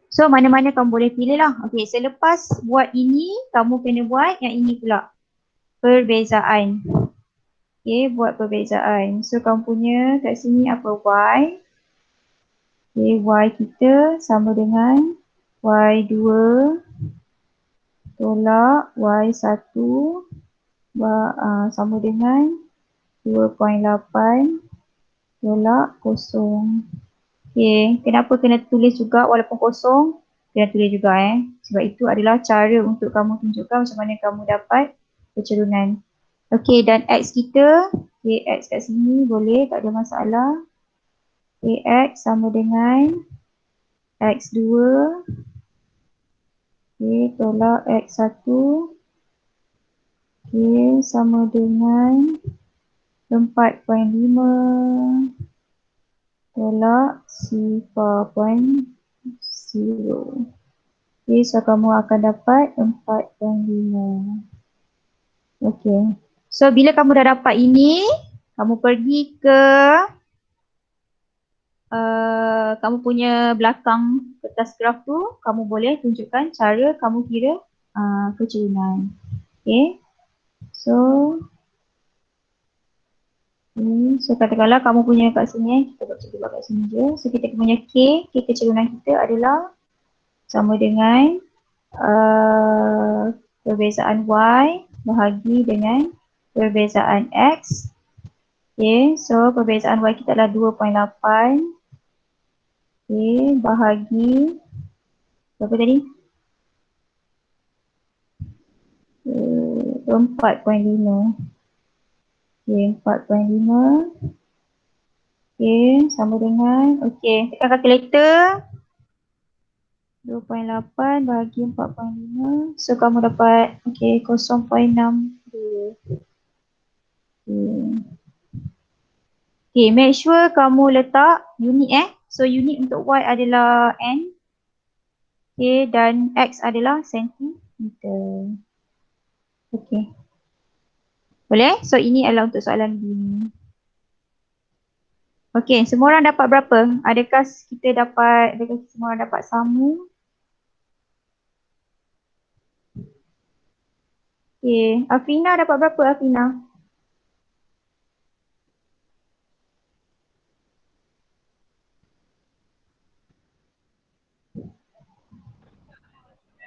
Speaker 1: So mana-mana kamu boleh pilih lah. Okay, selepas buat ini, kamu kena buat yang ini pula. Perbezaan. Okay, buat perbezaan. So kamu punya kat sini apa Y. Okay, Y kita sama dengan Y2 tolak Y1 sama dengan 2.8 tolak kosong. Okay, kenapa kena tulis juga walaupun kosong? Kena tulis juga sebab itu adalah cara untuk kamu tunjukkan macam mana kamu dapat kecerunan. Okay, dan X kita, okay, X kat sini boleh, tak ada masalah. Okay, X sama dengan X2 okay, tolak X1 okay, sama dengan 4.5 tolak 0.0. Okay, so kamu akan dapat 4.5. Okay. So bila kamu dah dapat ini, kamu pergi ke kamu punya belakang kertas graf tu, kamu boleh tunjukkan cara kamu kira kecerunan. Okay. So so katakanlah kamu punya kat sini, kita buat kat sini je. So kita punya K kecerunan kita adalah sama dengan perbezaan Y bahagi dengan perbezaan X. Okay, so perbezaan Y kita adalah 2.8. Okay, bahagi berapa tadi? 4.5. Okay, 4.5. Okay, sama dengan, okay, tekan kalkulator. 2.8 bahagi 4.5. So kamu dapat, okay, 0.62. Okay, make sure kamu letak unit So unit untuk Y adalah N. Okay, dan X adalah sentimeter. Okay. Boleh? So ini adalah untuk soalan B. Okay, semua orang dapat berapa? Adakah semua orang dapat sama? Okay, Afina dapat berapa Afina?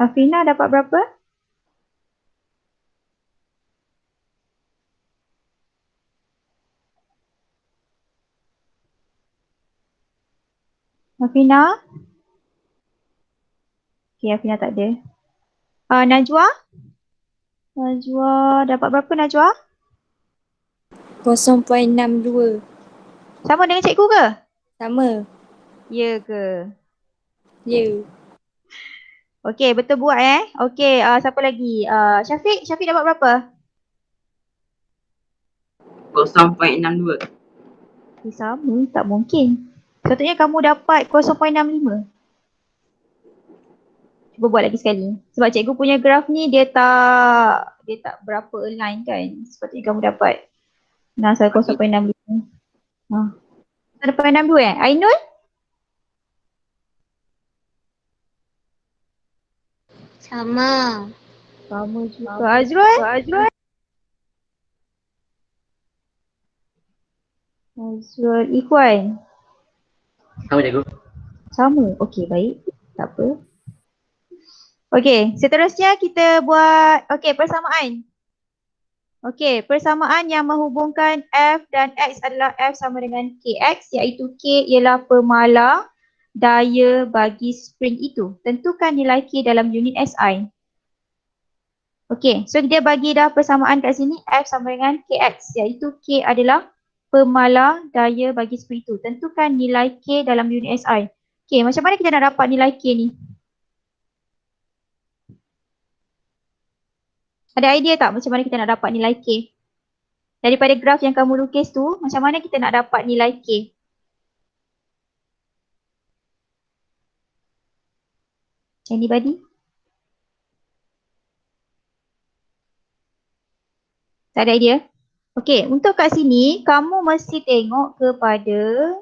Speaker 1: Afina dapat berapa? Afina? Okay, Afina tak ada. Najwa? Najwa dapat berapa Najwa?
Speaker 5: 0.62.
Speaker 1: Sama dengan cikgu ke?
Speaker 5: Sama.
Speaker 1: Ya ke?
Speaker 5: Ya.
Speaker 1: Okey, betul buat Okey, siapa lagi? Syafiq dapat berapa?
Speaker 3: 0.62.
Speaker 1: Sama, tak mungkin. Sepatutnya kamu dapat 0.65. Cuba buat lagi sekali. Sebab cikgu punya graf ni dia tak berapa align kan. Sepatutnya kamu dapat 0.65. 0.62 Ainul?
Speaker 5: Sama.
Speaker 1: Sama juga. Azrul? Azrul Ikhwan?
Speaker 3: Sama cikgu.
Speaker 1: Sama. Okey, baik. Tak apa. Okey, seterusnya kita buat persamaan. Okey, persamaan yang menghubungkan F dan X adalah F sama dengan KX, iaitu K ialah pemalar daya bagi spring itu. Tentukan nilai K dalam unit SI. Okey, so dia bagi dah persamaan kat sini F sama dengan KX, iaitu K adalah pemalar daya bagi spring itu. Tentukan nilai K dalam unit SI. Okey, macam mana kita nak dapat nilai K ni? Ada idea tak macam mana kita nak dapat nilai K? Daripada graf yang kamu lukis tu, macam mana kita nak dapat nilai K? Anybody? Tak ada idea? Okey, untuk kat sini, kamu mesti tengok kepada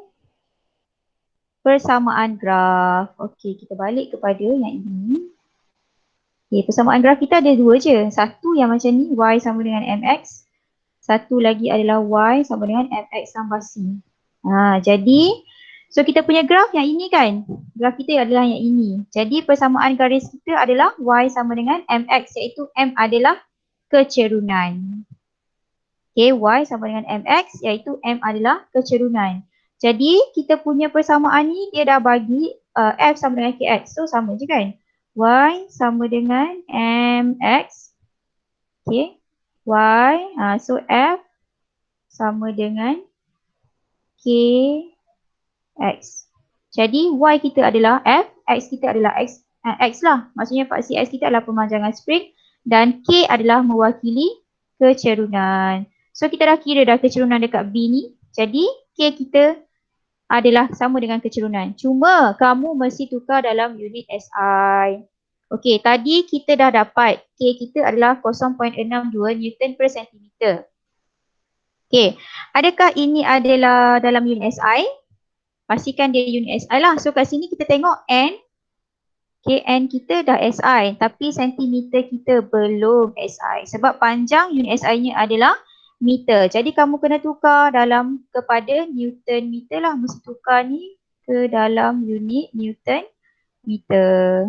Speaker 1: persamaan graf. Okey, kita balik kepada yang ini. Okey, persamaan graf kita ada dua je. Satu yang macam ni, Y sama dengan MX. Satu lagi adalah Y sama dengan MX tambah C. Jadi, so kita punya graf yang ini kan? Graf kita adalah yang ini. Jadi, persamaan garis kita adalah Y sama dengan MX, iaitu M adalah kecerunan. Okay, Y sama dengan MX, iaitu M adalah kecerunan. Jadi, kita punya persamaan ni dia dah bagi F sama dengan KX. So, sama je kan? Y sama dengan MX. Okay. Y, so F sama dengan KX. Jadi Y kita adalah F, X kita adalah X lah. Maksudnya paksi X kita adalah pemanjangan spring dan K adalah mewakili kecerunan. So kita dah kira dah kecerunan dekat B ni. Jadi K kita adalah sama dengan kecerunan. Cuma kamu mesti tukar dalam unit SI. Okey, tadi kita dah dapat K kita adalah 0.62 Newton per sentimeter. Okey, adakah ini adalah dalam unit SI? Pastikan dia unit SI lah. So kat sini kita tengok N. Okay, N kita dah SI. Tapi sentimeter kita belum SI. Sebab panjang unit SI-nya adalah meter. Jadi kamu kena tukar dalam kepada Newton meter lah. Mesti tukar ni ke dalam unit Newton meter.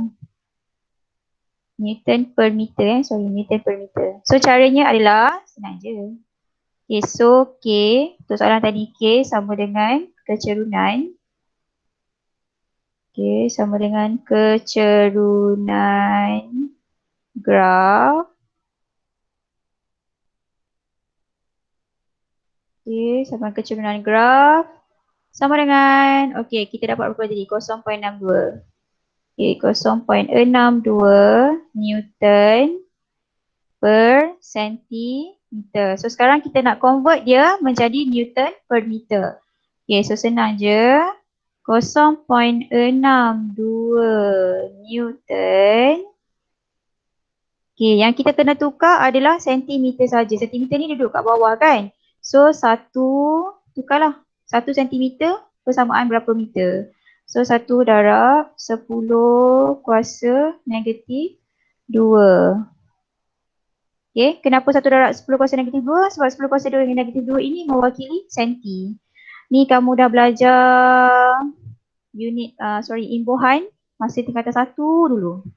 Speaker 1: Newton per meter Newton per meter. So caranya adalah senang je. Okay, so K, untuk soalan tadi K sama dengan kecerunan. Okay, sama dengan kecerunan graf. Okay, sama dengan kecerunan graf. Sama dengan, okay, kita dapat berapa jadi? 0.62. Okay, 0.62 Newton per sentimeter. So sekarang kita nak convert dia menjadi Newton per meter. Okay, so senang je. 0.62 Newton. Okay, yang kita kena tukar adalah sentimeter saja. Sentimeter ni duduk kat bawah kan? So tukarlah. 1 sentimeter persamaan berapa meter? So 1 darab 10 kuasa negatif 2. Okay, kenapa 1 darab 10 kuasa negatif 2? Sebab 10 kuasa negatif 2 ini mewakili senti. Ni kamu dah belajar unit, imbuhan masa tingkatan 1 dulu.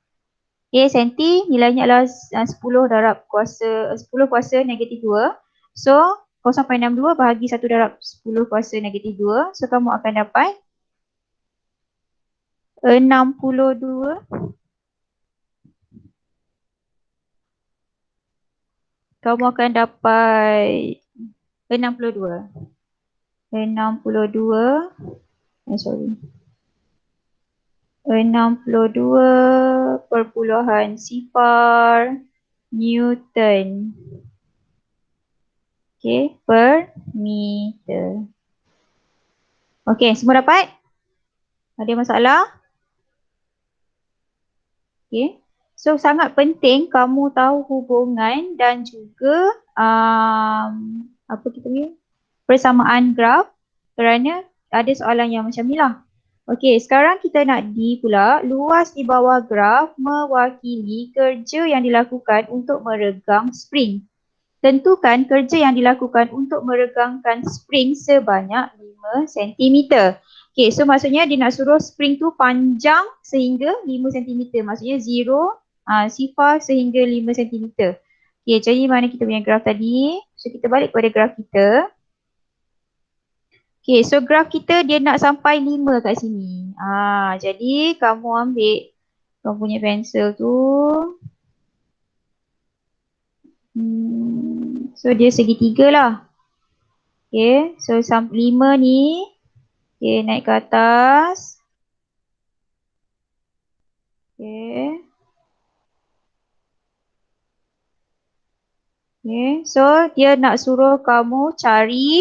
Speaker 1: Okay, senti nilainya adalah 10 darab kuasa, 10 kuasa negatif 2. So 0.62 bahagi 1 darab 10 kuasa negatif 2. So kamu akan dapat 62. Kamu akan dapat 62. 62.0 Newton. Okay, per meter. Okay, semua dapat? Ada masalah? Okay. So sangat penting kamu tahu hubungan dan juga apa kita punya persamaan graf kerana ada soalan yang macam ni lah. Okey, sekarang kita nak pula luas di bawah graf mewakili kerja yang dilakukan untuk meregang spring. Tentukan kerja yang dilakukan untuk meregangkan spring sebanyak 5 cm. Okey, so maksudnya dia nak suruh spring tu panjang sehingga 5 cm. Maksudnya 0, 0 sehingga 5 cm. Okay, jadi mana kita punya graf tadi? So kita balik kepada graf kita. Okay, so graf kita dia nak sampai 5 kat sini. Jadi kamu ambil kamu punya pensel tu. So dia segitiga lah. Okay, so 5 ni. Okay, naik ke atas. Okay. Okay, so dia nak suruh kamu cari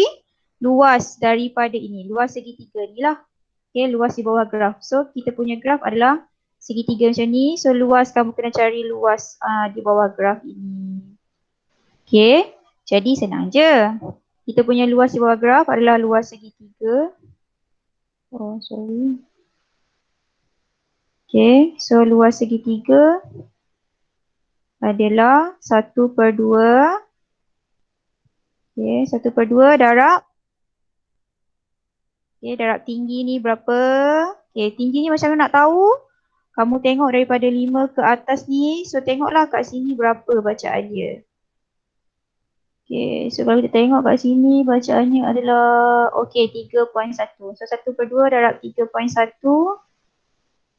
Speaker 1: luas daripada ini. Luas segitiga ni lah. Okay, luas di bawah graf. So kita punya graf adalah segitiga macam ni. So luas kamu kena cari luas di bawah graf ini. Okay, jadi senang je. Kita punya luas di bawah graf adalah luas segitiga. Oh, sorry. Okay, so luas segitiga adalah 1/2. Okay, 1/2 darab. Okay, darab tinggi ni berapa? Okay, tinggi ni macam mana nak tahu? Kamu tengok daripada 5 ke atas ni. So, tengoklah kat sini berapa bacaan dia. Okay, so kalau kita tengok kat sini bacaannya adalah okay, 3.1. So, 1/2 darab 3.1.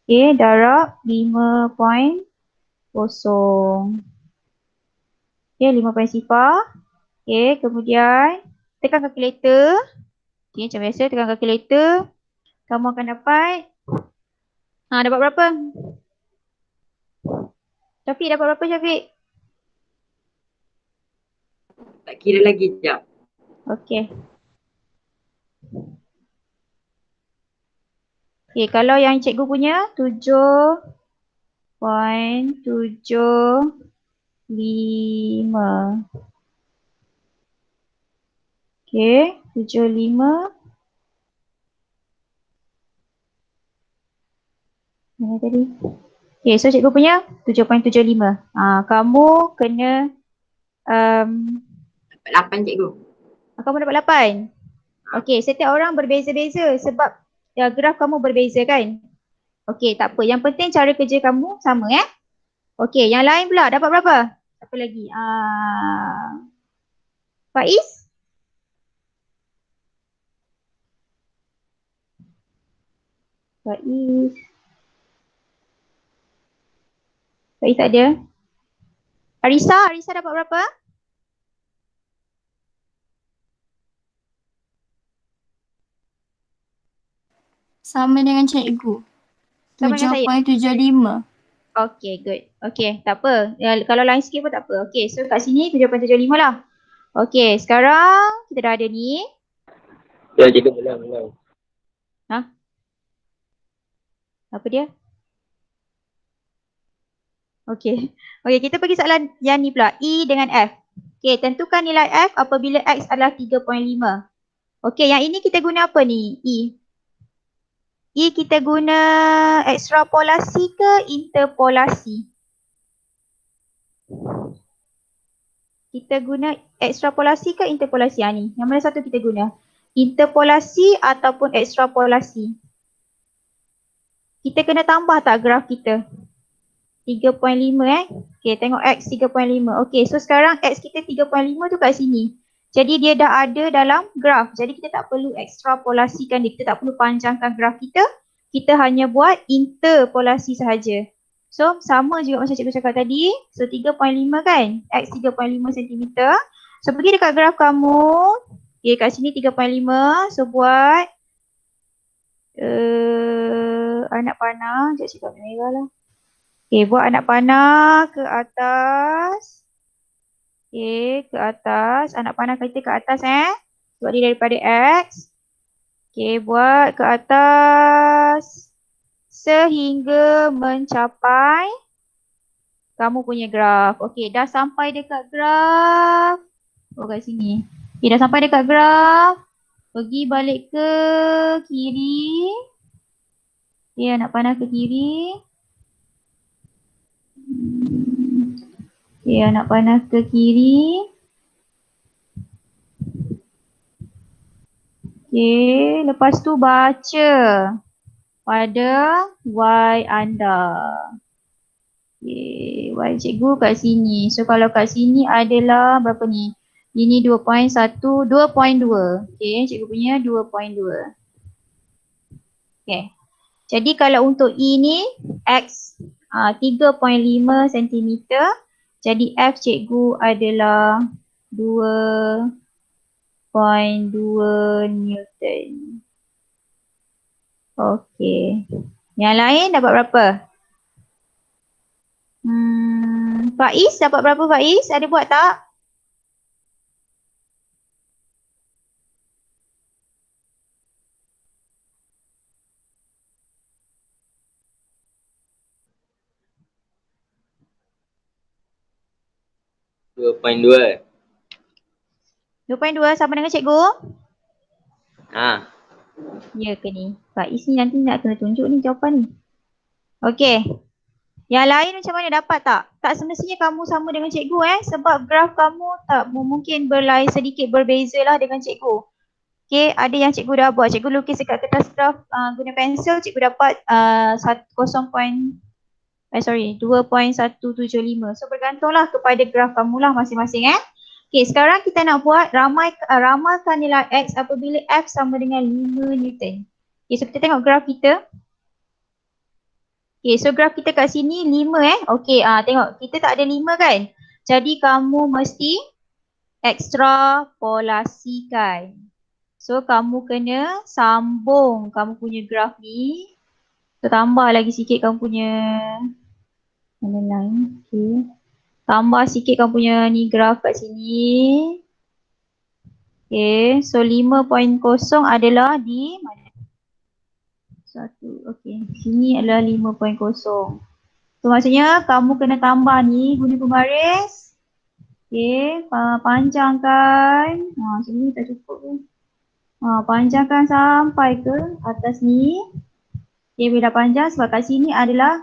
Speaker 1: Okay, darab 5.0. Okay, 5.0. Okay, kemudian tekan kalkulator. Okay, macam biasa tekan kalkulator. Kamu akan dapat. Dapat berapa? Syafiq dapat berapa Syafiq?
Speaker 3: Tak kira lagi, sekejap.
Speaker 1: Okay. Okay, kalau yang cikgu punya 7.75. Okay, 75. Mana tadi? Okay, so cikgu punya 7.75. Kamu kena
Speaker 3: Dapat 8 cikgu.
Speaker 1: kamu dapat 8. Okay, setiap orang berbeza-beza sebab graf kamu berbeza kan? Okay, tak apa. Yang penting cara kerja kamu sama ya. Okay, yang lain pula dapat berapa? Apa lagi? Faiz? Faiz tak ada. Arisa dapat berapa?
Speaker 5: Sama dengan cikgu.
Speaker 1: Sama dengan saya.
Speaker 5: 7.75.
Speaker 1: Okay, good. Okay, tak apa. Kalau lain sikit pun tak apa. Okay, so kat sini 7.75 lah. Okay, sekarang kita dah ada ni.
Speaker 3: Ya, cikgu mula.
Speaker 1: Apa dia? Okay. Okay, kita pergi soalan yang ni pula. E dengan F. Okay, tentukan nilai F apabila X adalah 3.5. Okay, yang ini kita guna apa ni? E. E kita guna ekstrapolasi ke interpolasi? Kita guna ekstrapolasi ke interpolasi? Ni. Yang mana satu kita guna? Interpolasi ataupun ekstrapolasi? Kita kena tambah tak graf kita? 3.5 Okay, tengok X 3.5. Okay, so sekarang X kita 3.5 tu kat sini. Jadi dia dah ada dalam graf. Jadi kita tak perlu ekstrapolasikan dia. Kita tak perlu panjangkan graf kita. Kita hanya buat interpolasi sahaja. So, sama juga macam cikgu cakap tadi. So, 3.5 kan? X 3.5 cm. So, pergi dekat graf kamu. Okay, kat sini 3.5. So, buat anak panah. Sekejap cikgu merah lah. Okay, buat anak panah ke atas. Okay, ke atas. Anak panah kita ke atas Buat dia daripada X. Okay, buat ke atas. Sehingga mencapai kamu punya graf. Okay, dah sampai dekat graf. Oh, kat sini. Okay, dah sampai dekat graf. Pergi balik ke kiri. Okay, anak panah ke kiri. Okay, anak panah ke kiri. Okay, lepas tu baca pada Y anda. Okay, Y cikgu kat sini. So kalau kat sini adalah berapa ni? Ini 2.1, 2.2. Okay, cikgu punya 2.2. Okay. Jadi kalau untuk E ni, X 3.5 cm. Jadi F cikgu adalah 2.2 Newton. Okay. Yang lain dapat berapa? Faiz dapat berapa Faiz? Ada buat tak?
Speaker 3: Dua 2.2.
Speaker 1: 2.2 sama dengan cikgu?
Speaker 3: Ha.
Speaker 1: Ya ke ni? Faiz ni nanti nak kena tunjuk ni jawapan ni. Okey. Yang lain macam mana, dapat tak? Tak semestinya kamu sama dengan cikgu sebab graf kamu tak mungkin sedikit berbeza lah dengan cikgu. Okey, ada yang cikgu dah buat. Cikgu lukis dekat kertas graf guna pensel, cikgu dapat 2.175. So bergantunglah kepada graf kamu lah masing-masing Okey, sekarang kita nak buat ramalkan nilai X apabila F sama dengan 5 Newton. Okey, so kita tengok graf kita. Okey, so graf kita kat sini 5 Okey, tengok kita tak ada 5 kan? Jadi kamu mesti ekstrapolasikan. So kamu kena sambung kamu punya graf ni. So tambah lagi sikit kamu punya mana line. Okey. Tambah sikit kamu punya ni graf kat sini. Okay, so 5.0 adalah di mana? 1, okay. Sini adalah 5.0. So maksudnya kamu kena tambah ni guna pembaris. Okay, panjangkan. Sini tak cukup tu. Panjangkan sampai ke atas ni. Okay, bila panjang sebab kat sini adalah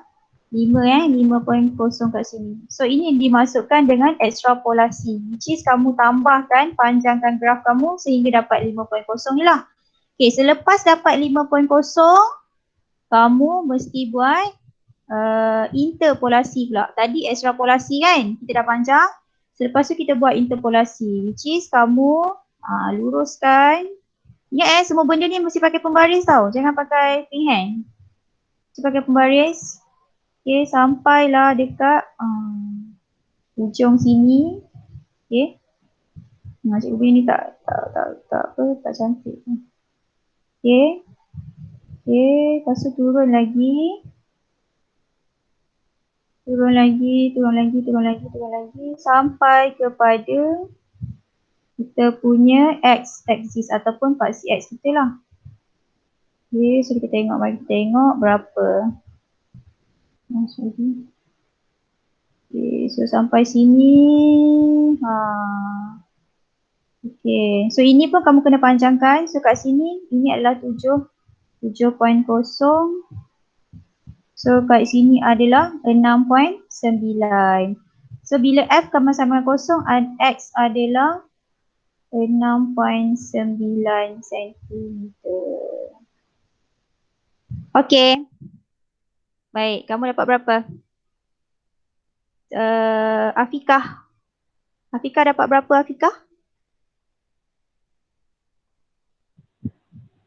Speaker 1: 5.0 kat sini. So ini dimasukkan dengan ekstrapolasi, which is kamu tambahkan, panjangkan graf kamu sehingga dapat 5.0 ni lah. Okay, selepas dapat 5.0, kamu mesti buat interpolasi pula. Tadi ekstrapolasi kan, kita dah panjang. Selepas tu kita buat interpolasi, which is kamu luruskan. Ingat semua benda ni mesti pakai pembaris tau, jangan pakai freehand. Mesti pakai pembaris. Okay, sampailah dekat ujung sini. Okay. Cikgu punya ni tak cantik. Okay. Okay, lepas tu turun lagi. Turun lagi. Sampai kepada kita punya X axis ataupun paksi X kita lah. Okay, so kita tengok, mari kita tengok berapa. Okay, so sampai sini. Okay, so ini pun kamu kena panjangkan. So kat sini, ini adalah 7.0. So kat sini adalah 6.9. So bila F sama-sama kosong, X adalah 6.9 cm. Okay. Baik, kamu dapat berapa? Afikah. Afikah dapat berapa Afikah?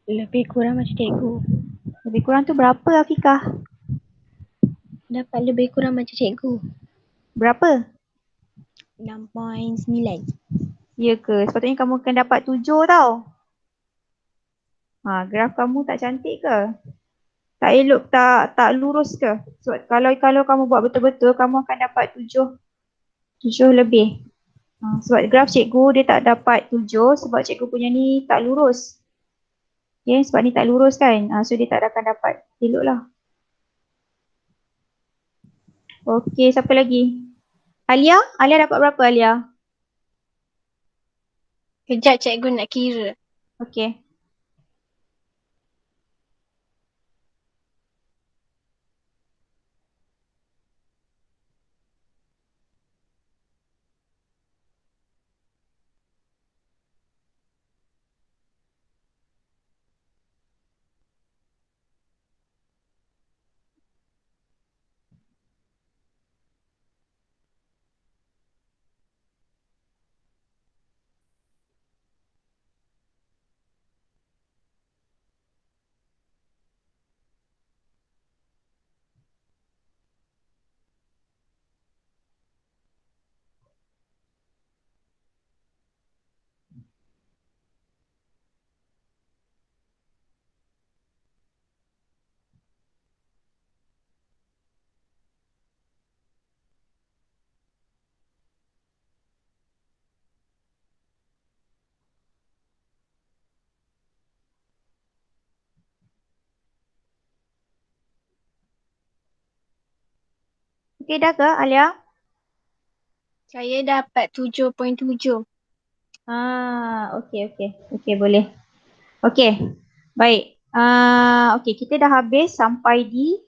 Speaker 2: Lebih kurang macam cikgu.
Speaker 1: Lebih kurang tu berapa Afikah?
Speaker 2: Dapat lebih kurang macam cikgu.
Speaker 1: Berapa?
Speaker 2: 6.9.
Speaker 1: Ya ke? Sepatutnya kamu akan dapat 7 tau. Graf kamu tak cantik ke? Tak elok, tak lurus ke? Sebab kalau kamu buat betul-betul, kamu akan dapat 7 lebih. Sebab graf cikgu dia tak dapat 7 sebab cikgu punya ni tak lurus. Okay, sebab ni tak lurus kan. So dia tak akan dapat. Elok lah. Okay, siapa lagi? Alia? Alia dapat berapa Alia?
Speaker 2: Kejap cikgu nak kira.
Speaker 1: Okay. Okey dah ke Alia?
Speaker 2: Saya dapat 7.7.
Speaker 1: Okey boleh. Okey. Baik. Okey, kita dah habis sampai di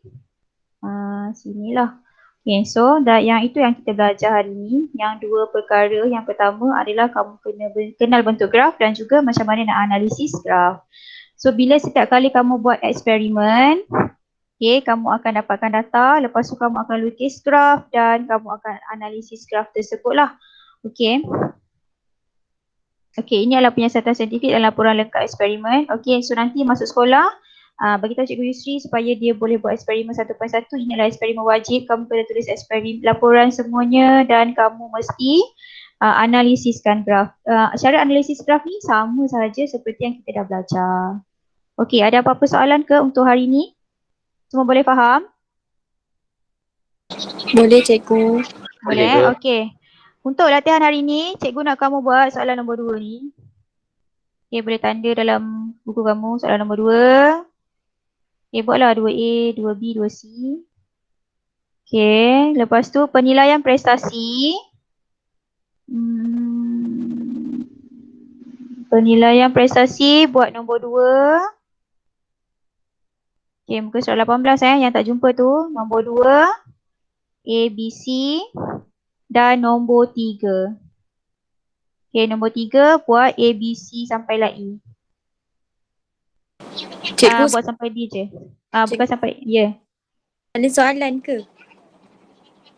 Speaker 1: sinilah. Okay, so yang itu yang kita belajar hari ni. Yang dua perkara. Yang pertama adalah kamu kena kenal bentuk graf dan juga macam mana nak analisis graf. So bila setiap kali kamu buat eksperimen, okay, kamu akan dapatkan data, lepas tu kamu akan lukis graf dan kamu akan analisis graf tersebut lah. Okay. Okay, ini adalah penyiasatan saintifik dan laporan lengkap eksperimen. Okay, so nanti masuk sekolah, bagi tahu Cikgu Yusri supaya dia boleh buat eksperimen satu persatu. Ini adalah eksperimen wajib, kamu kena tulis eksperimen, laporan semuanya dan kamu mesti analisiskan graf. Cara analisis graf ni sama sahaja seperti yang kita dah belajar. Okay, ada apa-apa soalan ke untuk hari ni? Semua boleh faham?
Speaker 2: Boleh cikgu.
Speaker 3: Boleh
Speaker 1: Boleh,
Speaker 3: ke?
Speaker 1: okay. Untuk latihan hari ni, cikgu nak kamu buat soalan nombor 2 ni. Okay, boleh tanda dalam buku kamu soalan nombor 2. Okay, buatlah 2A, 2B, 2C. Okay, lepas tu penilaian prestasi. Penilaian prestasi buat nombor 2. Okay, muka surat 18 yang tak jumpa tu. Nombor 2, A, B, C dan nombor 3. Okay, nombor 3 buat A, B, C sampailah E.
Speaker 2: Cikgu,
Speaker 1: Buat sampai D je. Bukan sampai, ya.
Speaker 2: ada soalan ke?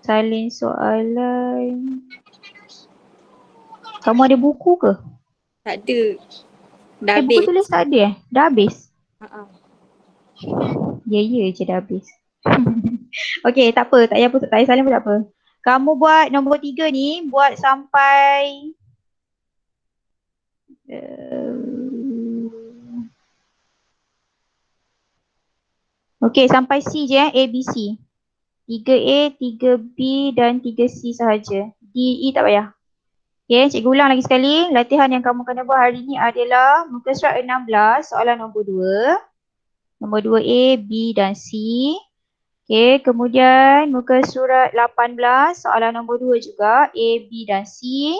Speaker 1: Salin soalan. Kamu ada buku ke?
Speaker 2: Tak ada. Dah
Speaker 1: Buku
Speaker 2: habis.
Speaker 1: tulis tak ada Dah habis? Ya je dah habis. Okey, tak apa. Tak payah salin pun tak apa. Kamu buat nombor 3 ni, buat sampai okey, sampai C je A, B, C. 3A, 3B dan 3C sahaja. D, E tak payah. Okey, cikgu ulang lagi sekali. Latihan yang kamu kena buat hari ni adalah muka surat 16, soalan nombor 2. Nombor 2A, B dan C. Okey, kemudian muka surat 18, soalan nombor 2 juga, A, B dan C.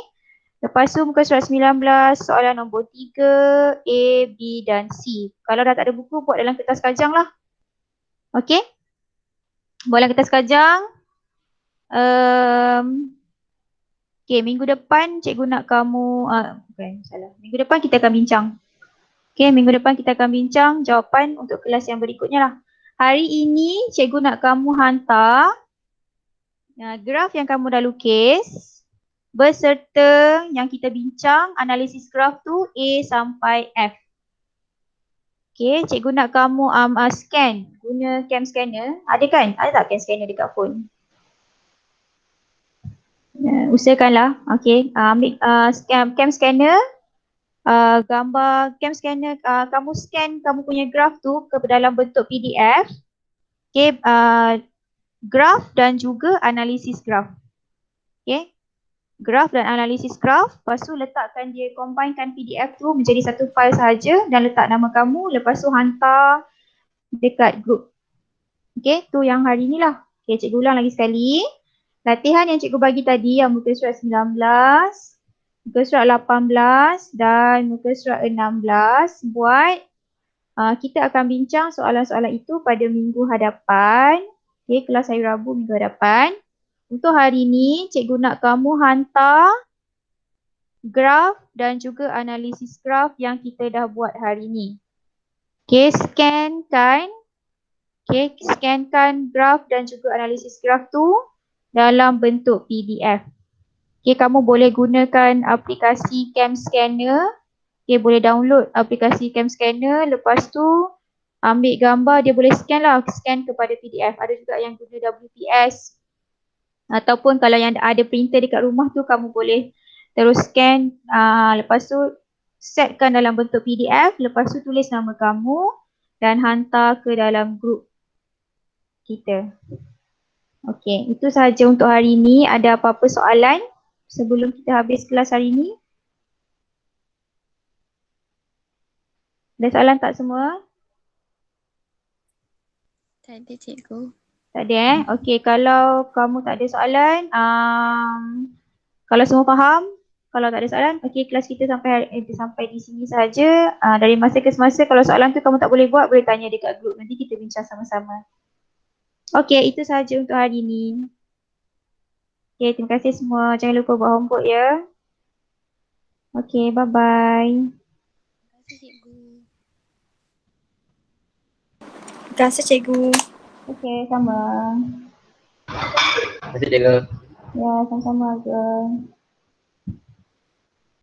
Speaker 1: Lepas tu muka surat 19, soalan nombor 3, A, B dan C. Kalau dah tak ada buku, buat dalam kertas kajang lah. Okey? Buat dalam kertas kajang. Okey, minggu depan cikgu nak kamu, bukan, salah. Minggu depan kita akan bincang. Okey, minggu depan kita akan bincang jawapan untuk kelas yang berikutnya lah. Hari ini cikgu nak kamu hantar graf yang kamu dah lukis beserta yang kita bincang analisis graf tu A sampai F. Okey, cikgu nak kamu scan guna cam scanner. Ada kan? Ada tak cam scanner dekat phone? Usahakanlah. Okey, ambil cam scanner. Gambar cam scanner, kamu scan kamu punya graf tu ke dalam bentuk PDF. Okay, graf dan juga analisis graf. Okay, graf dan analisis graf. Lepas tu letakkan dia, combinekan PDF tu menjadi satu file sahaja dan letak nama kamu. Lepas tu hantar dekat group. Okay, tu yang hari ni lah. Okay, cikgu ulang lagi sekali. Latihan yang cikgu bagi tadi yang muka surat 19. Muka surat 18 dan muka surat 16 buat. Kita akan bincang soalan-soalan itu pada minggu hadapan. Okay, kelas hari Rabu minggu hadapan. Untuk hari ini, cikgu nak kamu hantar graf dan juga analisis graf yang kita dah buat hari ini. Okay, scankan graf dan juga analisis graf tu dalam bentuk PDF. Okay, kamu boleh gunakan aplikasi Cam Scanner. Okay, boleh download aplikasi Cam Scanner. Lepas tu ambil gambar, dia boleh scan lah. Scan kepada PDF. Ada juga yang guna WPS. Ataupun kalau yang ada printer dekat rumah tu, kamu boleh terus scan. Lepas tu setkan dalam bentuk PDF. Lepas tu tulis nama kamu dan hantar ke dalam grup kita. Okay, itu sahaja untuk hari ini. Ada apa-apa soalan sebelum kita habis kelas hari ini? Ada soalan tak semua?
Speaker 2: Tak ada cikgu.
Speaker 1: Tak ada Okey, kalau kamu tak ada soalan, kalau semua faham, kalau tak ada soalan, okey kelas kita sampai di sini saja. Dari masa ke semasa kalau soalan tu kamu tak boleh buat, boleh tanya dekat grup. Nanti kita bincang sama-sama. Okey, itu sahaja untuk hari ini. Okey, terima kasih semua. Jangan lupa buat homework ya. Okey, bye-bye.
Speaker 2: Terima kasih cikgu.
Speaker 5: Terima kasih cikgu.
Speaker 1: Okey, sama.
Speaker 3: Terima kasih, cikgu.
Speaker 1: Ya, sama-sama, Ageng.